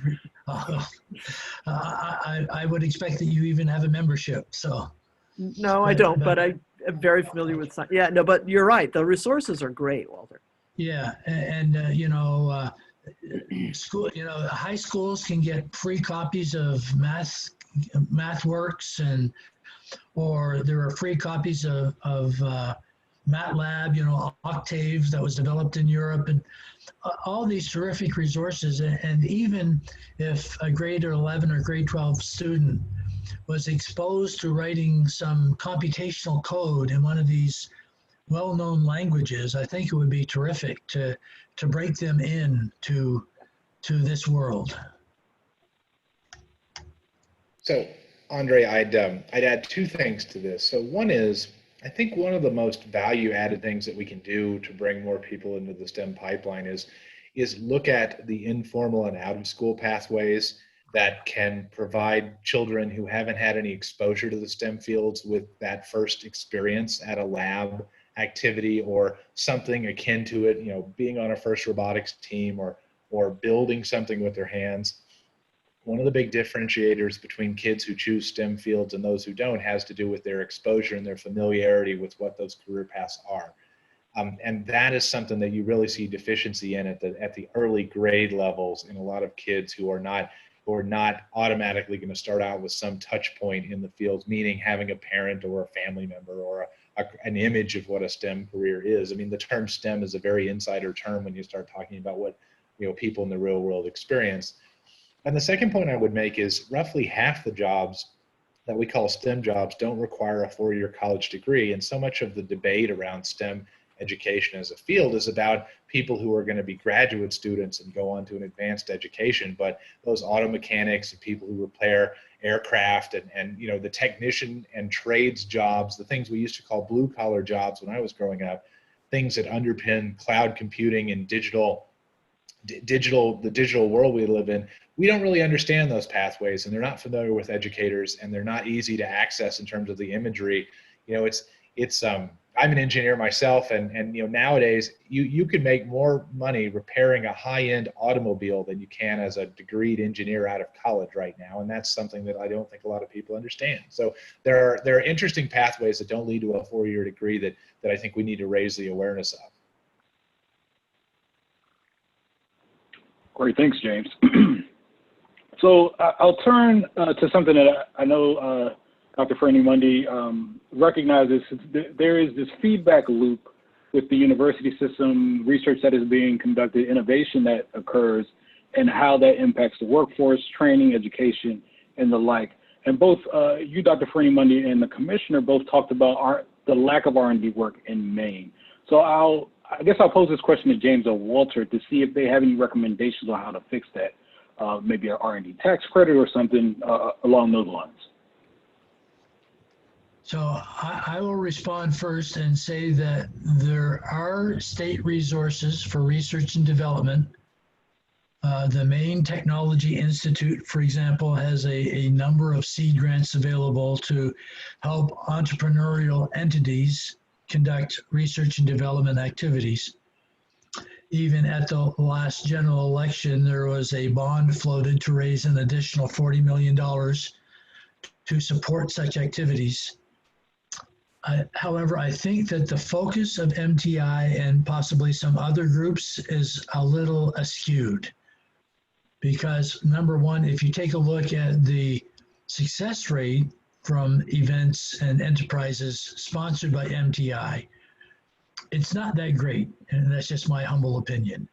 I would expect that you even have a membership, so. No, I don't, but I am very familiar with SIAM. Yeah, no, but you're right. The resources are great, Walter. Yeah, and school, high schools can get free copies of MathWorks, or there are free copies of MATLAB, Octave that was developed in Europe, and all these terrific resources. And even if a grade 11 or grade 12 student was exposed to writing some computational code in one of these well-known languages, I think it would be terrific to break them in to this world. So, Andre, I'd add two things to this. So one is, I think one of the most value-added things that we can do to bring more people into the STEM pipeline is look at the informal and out-of-school pathways that can provide children who haven't had any exposure to the STEM fields with that first experience at a lab activity or something akin to it, being on a first robotics team or building something with their hands. One of the big differentiators between kids who choose STEM fields and those who don't has to do with their exposure and their familiarity with what those career paths are. And that is something that you really see deficiency in at the early grade levels in a lot of kids who are not automatically going to start out with some touch point in the fields, meaning having a parent or a family member or an image of what a STEM career is. I mean, the term STEM is a very insider term when you start talking about what people in the real world experience. And the second point I would make is roughly half the jobs that we call STEM jobs don't require a 4-year college degree. And so much of the debate around STEM education as a field is about people who are going to be graduate students and go on to an advanced education. But those auto mechanics and people who repair aircraft and the technician and trades jobs, the things we used to call blue collar jobs when I was growing up, things that underpin cloud computing and the digital world we live in, we don't really understand those pathways, and they're not familiar with educators, and they're not easy to access in terms of the imagery. I'm an engineer myself, and nowadays you can make more money repairing a high-end automobile than you can as a degreed engineer out of college right now, and that's something that I don't think a lot of people understand. So there are interesting pathways that don't lead to a 4-year degree that I think we need to raise the awareness of. Great, thanks, James. So I'll turn to something that I know Dr. Franny Mundy recognizes. There is this feedback loop with the university system, research that is being conducted, innovation that occurs, and how that impacts the workforce, training, education, and the like. And both you, Dr. Franny Mundy, and the commissioner both talked about the lack of R&D work in Maine. So I guess I'll pose this question to James or Walter to see if they have any recommendations on how to fix that. Maybe an R&D tax credit or something along those lines. So I will respond first and say that there are state resources for research and development The Maine Technology Institute, for example, has a number of seed grants available to help entrepreneurial entities conduct research and development activities. Even at the last general election, there was a bond floated to raise an additional $40 million to support such activities. However, I think that the focus of MTI and possibly some other groups is a little askewed. Because number one, if you take a look at the success rate from events and enterprises sponsored by MTI, it's not that great, and that's just my humble opinion.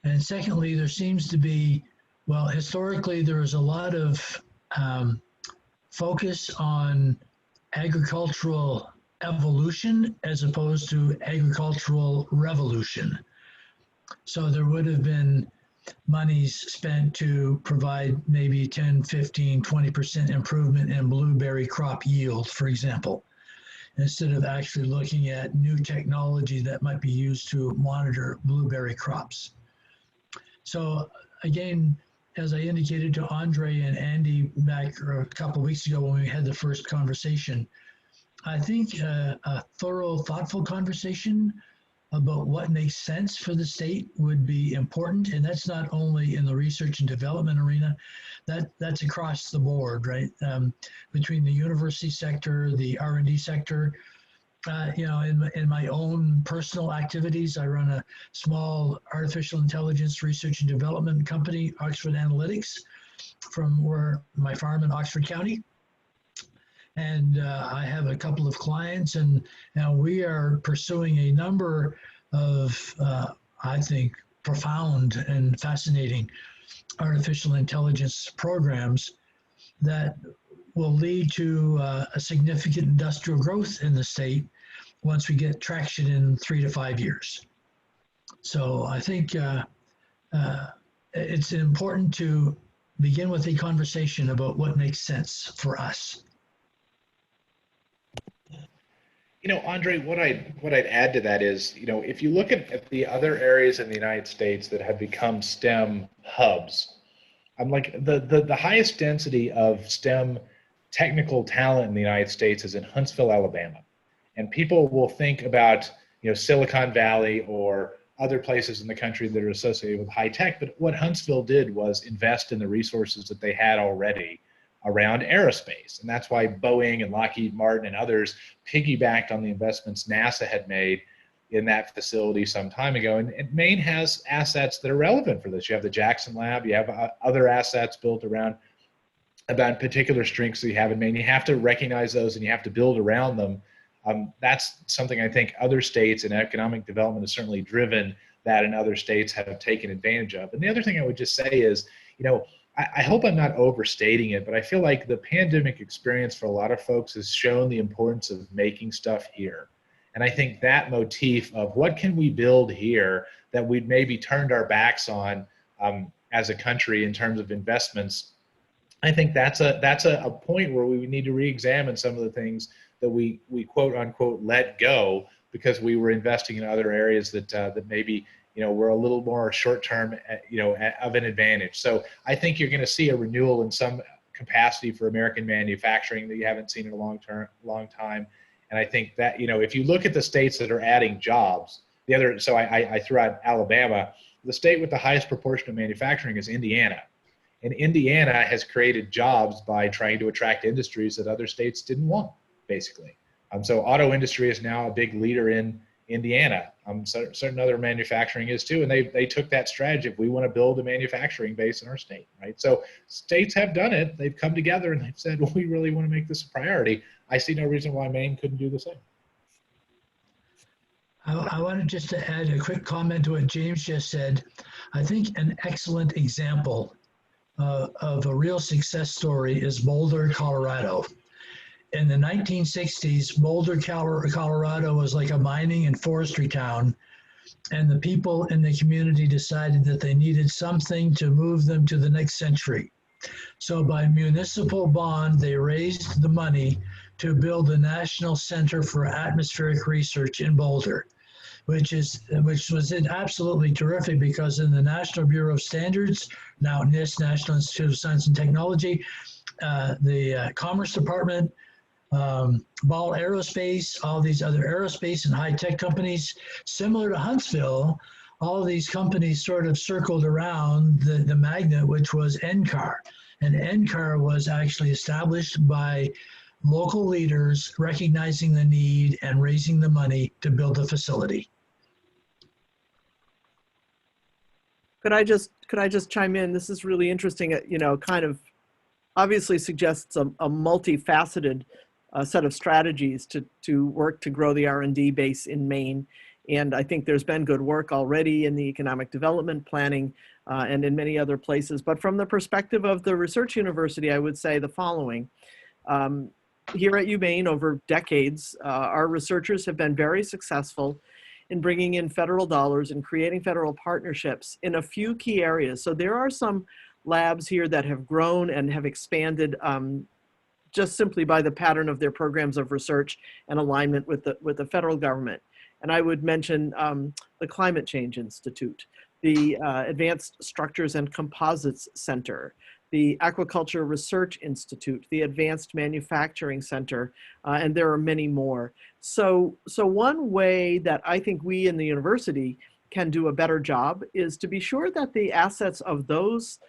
And secondly, there seems to be, well, historically, there was a lot of focus on agricultural evolution as opposed to agricultural revolution. So there would have been monies spent to provide maybe 10, 15, 20% improvement in blueberry crop yield, for example, instead of actually looking at new technology that might be used to monitor blueberry crops. So again, as I indicated to Andre and Andy back a couple of weeks ago when we had the first conversation, I think a thorough, thoughtful conversation about what makes sense for the state would be important. And that's not only in the research and development arena, that's across the board, right? Between the university sector, the R&D sector. You know, in my own personal activities, I run a small artificial intelligence research and development company, Oxford Analytics, from where my farm in Oxford County. And I have a couple of clients, and now we are pursuing a number of, I think, profound and fascinating artificial intelligence programs that will lead to a significant industrial growth in the state once we get traction in 3 to 5 years. So I think it's important to begin with a conversation about what makes sense for us. You know, Andre, what I'd add to that is, you know, if you look at the other areas in the United States that have become STEM hubs, I'm like the highest density of STEM technical talent in the United States is in Huntsville, Alabama. And people will think about, you know, Silicon Valley or other places in the country that are associated with high tech, but what Huntsville did was invest in the resources that they had already around aerospace. And that's why Boeing and Lockheed Martin and others piggybacked on the investments NASA had made in that facility some time ago. And Maine has assets that are relevant for this. You have the Jackson Lab, you have other assets built around about particular strengths that you have in Maine. You have to recognize those and you have to build around them. That's something I think other states and economic development has certainly driven that, and other states have taken advantage of. And the other thing I would just say is, you know, I hope I'm not overstating it, but I feel like the pandemic experience for a lot of folks has shown the importance of making stuff here. And I think that motif of what can we build here that we'd maybe turned our backs on as a country in terms of investments, I think that's a point where we need to re-examine some of the things that we quote unquote let go because we were investing in other areas that maybe, you know, we're a little more short-term, you know, of an advantage. So I think you're going to see a renewal in some capacity for American manufacturing that you haven't seen in a long time. And I think that, you know, if you look at the states that are adding jobs, so I threw out Alabama, the state with the highest proportion of manufacturing is Indiana. And Indiana has created jobs by trying to attract industries that other states didn't want, basically. So auto industry is now a big leader in Indiana. Certain other manufacturing is too, and they took that strategy. If we want to build a manufacturing base in our state, right? So states have done it. They've come together and they've said, well, we really want to make this a priority. I see no reason why Maine couldn't do the same. I wanted just to add a quick comment to what James just said. I think an excellent example of a real success story is Boulder, Colorado. In the 1960s, Boulder, Colorado was like a mining and forestry town, and the people in the community decided that they needed something to move them to the next century. So by municipal bond, they raised the money to build the National Center for Atmospheric Research in Boulder. which was absolutely terrific, because in the National Bureau of Standards, now NIST, National Institute of Science and Technology, the Commerce Department, Ball Aerospace, all these other aerospace and high-tech companies, similar to Huntsville, all of these companies sort of circled around the magnet, which was NCAR. And NCAR was actually established by local leaders recognizing the need and raising the money to build the facility. Could I just chime in? This is really interesting. You know, kind of obviously suggests a multifaceted set of strategies to work to grow the R&D base in Maine. And I think there's been good work already in the economic development planning and in many other places. But from the perspective of the research university, I would say the following. Here at UMaine, over decades, our researchers have been very successful in bringing in federal dollars and creating federal partnerships in a few key areas. So there are some labs here that have grown and have expanded just simply by the pattern of their programs of research and alignment with the federal government. And I would mention the Climate Change Institute, the Advanced Structures and Composites Center, the Aquaculture Research Institute, the Advanced Manufacturing Center, and there are many more. So one way that I think we in the university can do a better job is to be sure that the assets of those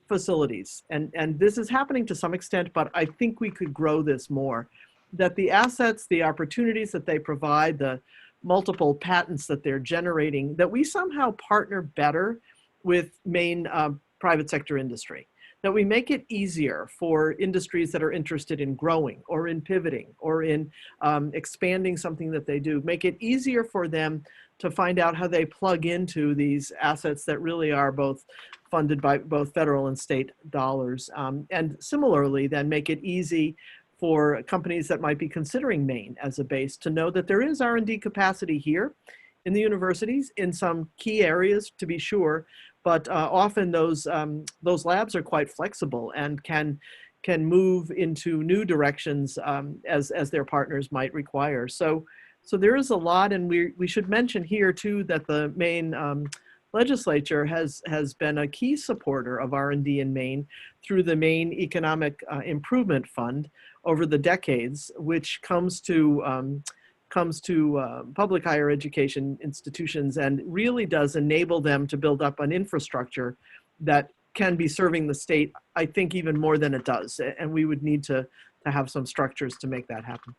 facilities, and this is happening to some extent, but I think we could grow this more, that the assets, the opportunities that they provide, the multiple patents that they're generating, that we somehow partner better with Maine private sector industry, that we make it easier for industries that are interested in growing or in pivoting or in expanding something that they do, make it easier for them to find out how they plug into these assets that really are both funded by both federal and state dollars. And similarly, then make it easy for companies that might be considering Maine as a base to know that there is R&D capacity here in the universities in some key areas, to be sure, but often those labs are quite flexible and can move into new directions as their partners might require. So there is a lot, and we should mention here too that the Maine legislature has been a key supporter of R&D in Maine through the Maine Economic Improvement Fund over the decades, which comes to public higher education institutions and really does enable them to build up an infrastructure that can be serving the state, I think, even more than it does. And we would need to have some structures to make that happen.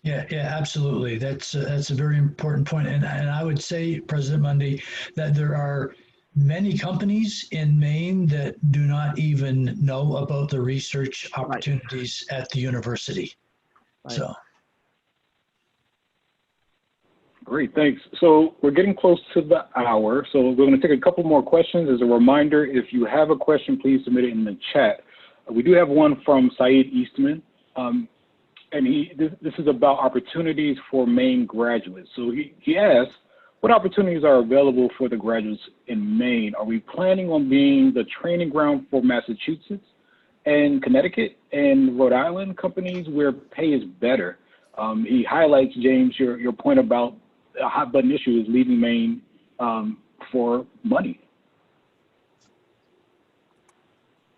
Yeah, absolutely. That's a very important point. And I would say, President Mundy, that there are many companies in Maine that do not even know about the research opportunities at the university. Right. So. Great, thanks. So we're getting close to the hour, so we're going to take a couple more questions. As a reminder, if you have a question, please submit it in the chat. We do have one from Saeed Eastman. And this is about opportunities for Maine graduates. So he asked, what opportunities are available for the graduates in Maine? Are we planning on being the training ground for Massachusetts and Connecticut and Rhode Island companies where pay is better? He highlights, James, your point about a hot button issue is leaving Maine for money.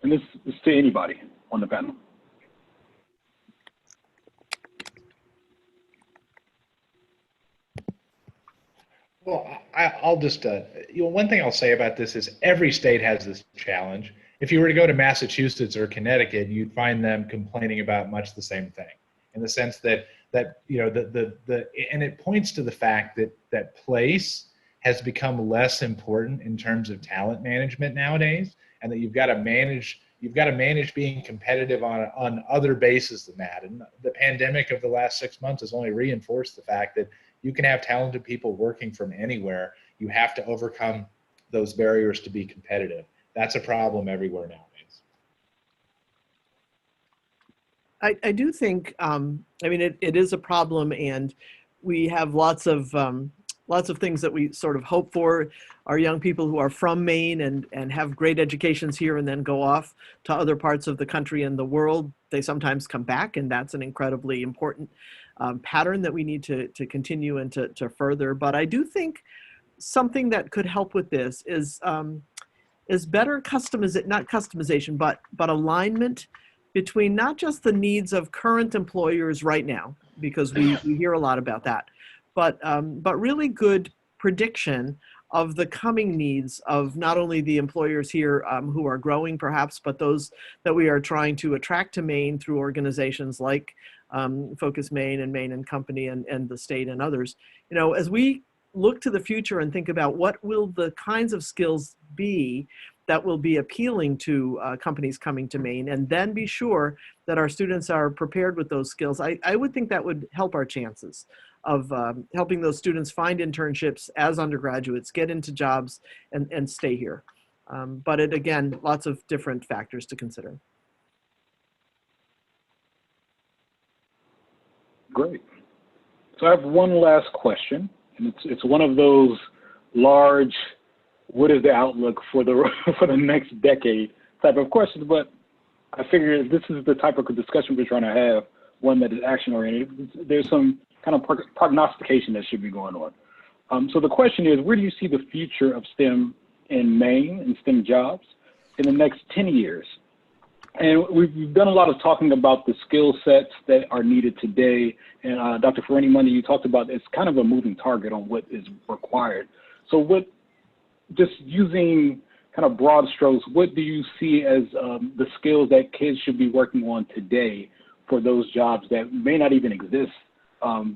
And this is to anybody on the panel. Well, I'll just, one thing I'll say about this is every state has this challenge. If you were to go to Massachusetts or Connecticut, you'd find them complaining about much the same thing, in the sense that you know, and it points to the fact that place has become less important in terms of talent management nowadays, and that you've got to manage being competitive on other bases than that. And the pandemic of the last 6 months has only reinforced the fact that you can have talented people working from anywhere. You have to overcome those barriers to be competitive. That's a problem everywhere nowadays. I do think, I mean, it is a problem, and we have lots of things that we sort of hope for. Our young people who are from Maine and have great educations here and then go off to other parts of the country and the world, they sometimes come back, and that's an incredibly important pattern that we need to continue and to further. But I do think something that could help with this is better not customization, but alignment between not just the needs of current employers right now, because we hear a lot about that, but really good prediction of the coming needs of not only the employers here who are growing perhaps, but those that we are trying to attract to Maine through organizations like Focus Maine and Maine and Company and the state and others. You know, as we look to the future and think about what will the kinds of skills be that will be appealing to companies coming to Maine, and then be sure that our students are prepared with those skills, I would think that would help our chances of helping those students find internships as undergraduates, get into jobs, and stay here. But again, lots of different factors to consider. Great. So I have one last question, and it's one of those large, what is the outlook for the for the next decade type of questions, but I figure this is the type of discussion we're trying to have, one that is action oriented. There's some kind of prognostication that should be going on. So the question is, where do you see the future of STEM in Maine and STEM jobs in the next 10 years? And we've done a lot of talking about the skill sets that are needed today. And Dr. Farini-Mundy, you talked about it's kind of a moving target on what is required. So just using kind of broad strokes, what do you see as the skills that kids should be working on today for those jobs that may not even exist,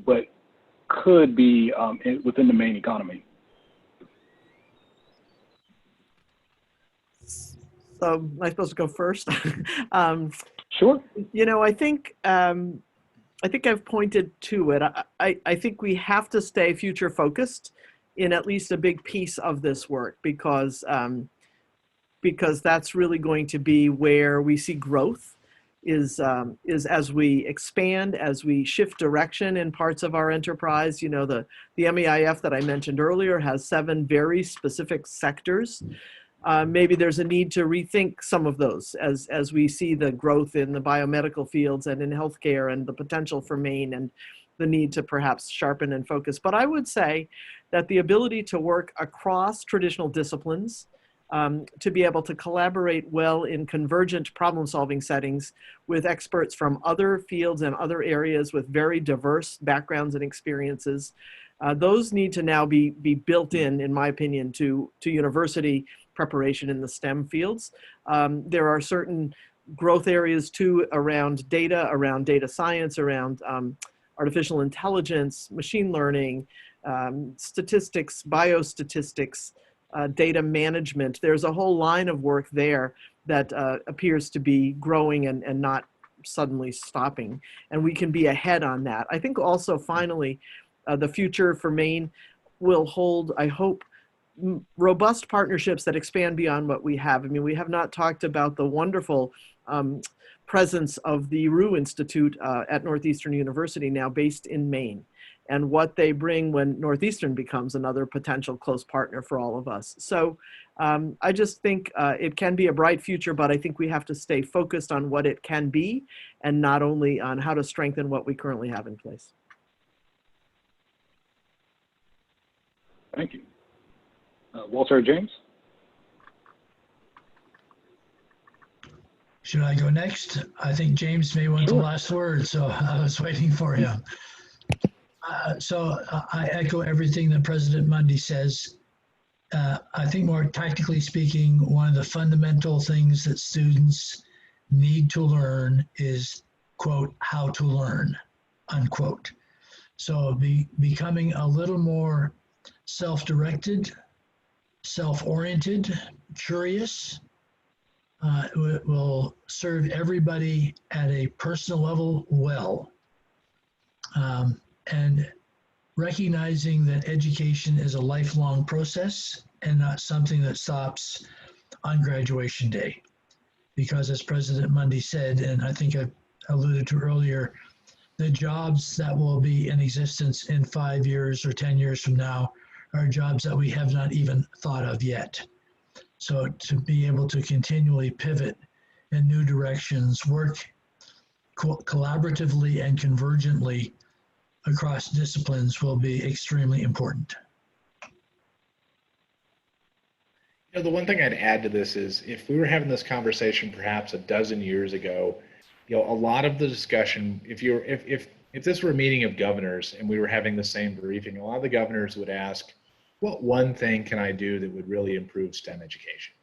but could be within the Maine economy? So am I supposed to go first? Sure. You know, I think I've pointed to it. I think we have to stay future focused in at least a big piece of this work, because that's really going to be where we see growth is as we expand, as we shift direction in parts of our enterprise. You know, the MEIF that I mentioned earlier has 7 very specific sectors. Maybe there's a need to rethink some of those as we see the growth in the biomedical fields and in healthcare and the potential for Maine and the need to perhaps sharpen and focus. But I would say that the ability to work across traditional disciplines, to be able to collaborate well in convergent problem-solving settings with experts from other fields and other areas with very diverse backgrounds and experiences, those need to now be built in my opinion, to university preparation in the STEM fields. There are certain growth areas too around data science, around artificial intelligence, machine learning, statistics, biostatistics, data management. There's a whole line of work there that appears to be growing and not suddenly stopping. And we can be ahead on that. I think also finally, the future for Maine will hold, I hope, robust partnerships that expand beyond what we have. I mean, we have not talked about the wonderful presence of the Rue Institute at Northeastern University, now based in Maine, and what they bring when Northeastern becomes another potential close partner for all of us. So I just think it can be a bright future, but I think we have to stay focused on what it can be and not only on how to strengthen what we currently have in place. Thank you. Walter James? Should I go next? I think James may want the last word, so I was waiting for him. So I echo everything that President Mundy says. I think more tactically speaking, one of the fundamental things that students need to learn is, quote, how to learn, unquote. So becoming a little more self-directed, self-oriented, curious, will serve everybody at a personal level well. And recognizing that education is a lifelong process and not something that stops on graduation day. Because as President Mundy said, and I think I alluded to earlier, the jobs that will be in existence in 5 years or 10 years from now are jobs that we have not even thought of yet. So to be able to continually pivot in new directions, work collaboratively and convergently across disciplines will be extremely important. You know, the one thing I'd add to this is if we were having this conversation perhaps a dozen years ago, you know, a lot of the discussion, if this were a meeting of governors and we were having the same briefing, a lot of the governors would ask, what one thing can I do that would really improve STEM education?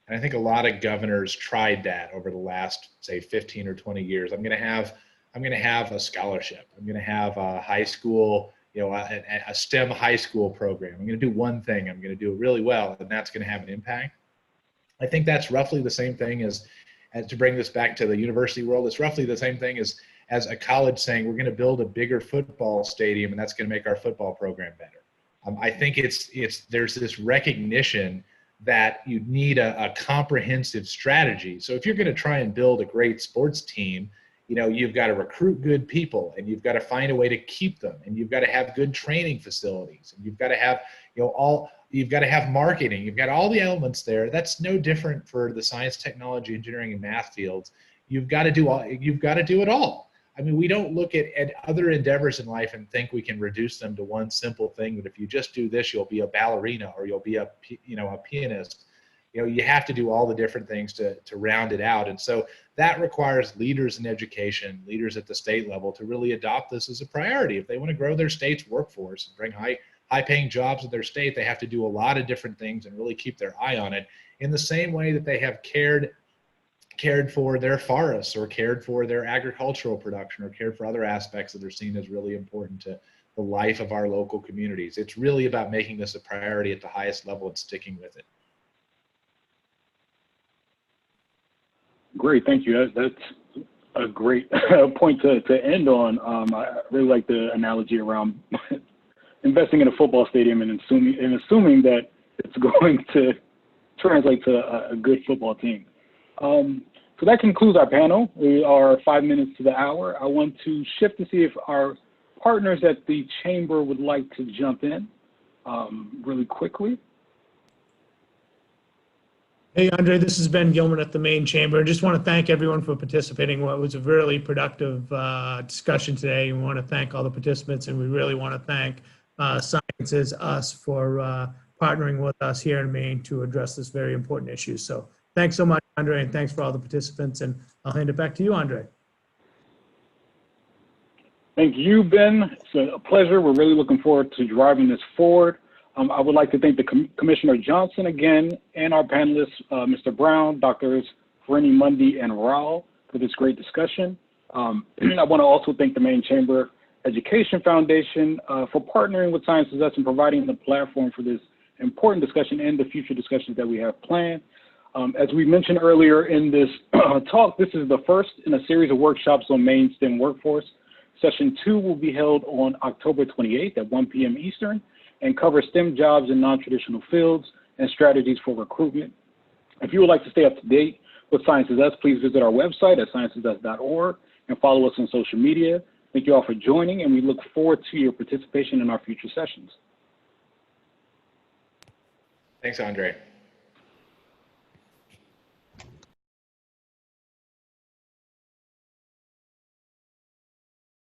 And I think a lot of governors tried that over the last, say, 15 or 20 years. I'm going to have a scholarship. I'm going to have a high school, you know, a STEM high school program. I'm going to do one thing. I'm going to do it really well, and that's going to have an impact. I think that's roughly the same thing as to bring this back to the university world. It's roughly the same thing as a college saying we're going to build a bigger football stadium, and that's going to make our football program better. I think there's this recognition that you need a comprehensive strategy. So if you're going to try and build a great sports team, you know, you've got to recruit good people, and you've got to find a way to keep them, and you've got to have good training facilities, and you've got to have, you know, you've got to have marketing. You've got all the elements there. That's no different for the science, technology, engineering, and math fields. You've got to do it all. I mean, we don't look at other endeavors in life and think we can reduce them to one simple thing, that if you just do this, you'll be a ballerina or you'll be a pianist. You know, you have to do all the different things to round it out. And so that requires leaders in education, leaders at the state level, to really adopt this as a priority. If they want to grow their state's workforce and bring high-paying jobs in their state, they have to do a lot of different things and really keep their eye on it, in the same way that they have cared for their forests, or cared for their agricultural production, or cared for other aspects that are seen as really important to the life of our local communities. It's really about making this a priority at the highest level and sticking with it. Great, thank you. That's a great point to end on. I really like the analogy around investing in a football stadium and assuming that it's going to translate to a good football team. So that concludes our panel. We are 5 minutes to the hour. I want to shift to see if our partners at the chamber would like to jump in really quickly. Hey, Andre, this is Ben Gilman at the Maine Chamber. I just want to thank everyone for participating. What was a really productive discussion today. We want to thank all the participants, and we really want to thank Sciences Us for partnering with us here in Maine to address this very important issue. So thanks so much, Andre, and thanks for all the participants. And I'll hand it back to you, Andre. Thank you, Ben. It's a pleasure. We're really looking forward to driving this forward. I would like to thank the Commissioner Johnson again, and our panelists, Mr. Brown, Drs. Farini Mundy, and Rao, for this great discussion. I want to also thank the Maine Chamber Education Foundation for partnering with Sciences Us and providing the platform for this important discussion and the future discussions that we have planned. As we mentioned earlier in this talk, this is the first in a series of workshops on Maine STEM workforce. Session 2 will be held on October 28th at 1 p.m. Eastern and cover STEM jobs in non-traditional fields and strategies for recruitment. If you would like to stay up to date with Sciences Us, please visit our website at sciencesus.org and follow us on social media. Thank you all for joining, and we look forward to your participation in our future sessions. Thanks, Andre.